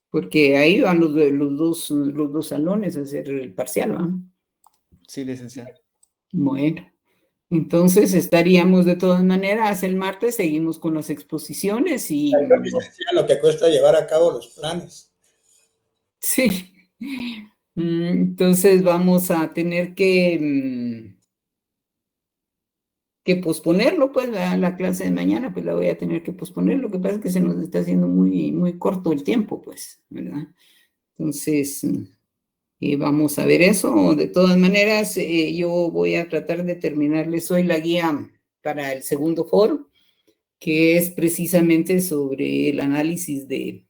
Speaker 1: Porque ahí van los dos salones a hacer el parcial, ¿no?
Speaker 3: Sí, licenciada.
Speaker 1: Bueno, entonces estaríamos de todas maneras el martes, seguimos con las exposiciones y...
Speaker 9: Lo que cuesta llevar a cabo los planes.
Speaker 1: Sí. Entonces vamos a tener que posponerlo, pues la clase de mañana, pues la voy a tener que posponer. Lo que pasa es que se nos está haciendo muy, muy corto el tiempo, pues, ¿verdad? Entonces, vamos a ver eso. De todas maneras, yo voy a tratar de terminarles hoy la guía para el segundo foro, que es precisamente sobre el análisis de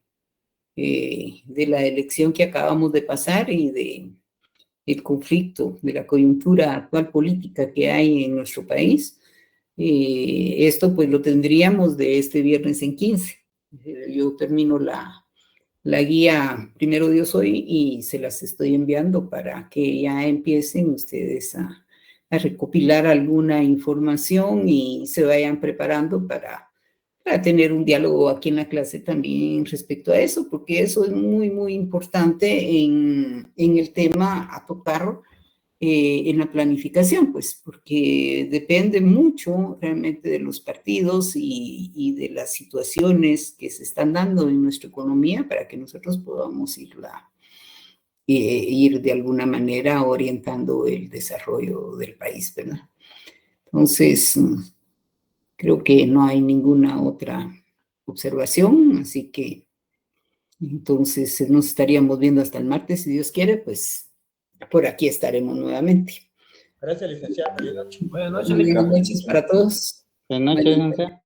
Speaker 1: la elección que acabamos de pasar y del conflicto, de la coyuntura actual política que hay en nuestro país. Esto pues lo tendríamos de este viernes en 15. Yo termino la guía, primero Dios hoy, y se las estoy enviando para que ya empiecen ustedes a recopilar alguna información y se vayan preparando para tener un diálogo aquí en la clase también respecto a eso, porque eso es muy, muy importante en el tema a tocar en la planificación, pues, porque depende mucho realmente de los partidos y de las situaciones que se están dando en nuestra economía para que nosotros podamos ir de alguna manera orientando el desarrollo del país, ¿verdad? Entonces, creo que no hay ninguna otra observación, así que entonces nos estaríamos viendo hasta el martes, si Dios quiere, pues por aquí estaremos nuevamente.
Speaker 9: Gracias, licenciado.
Speaker 8: Buenas noches,
Speaker 1: Buenas noches para todos.
Speaker 3: Buenas noches, licenciada.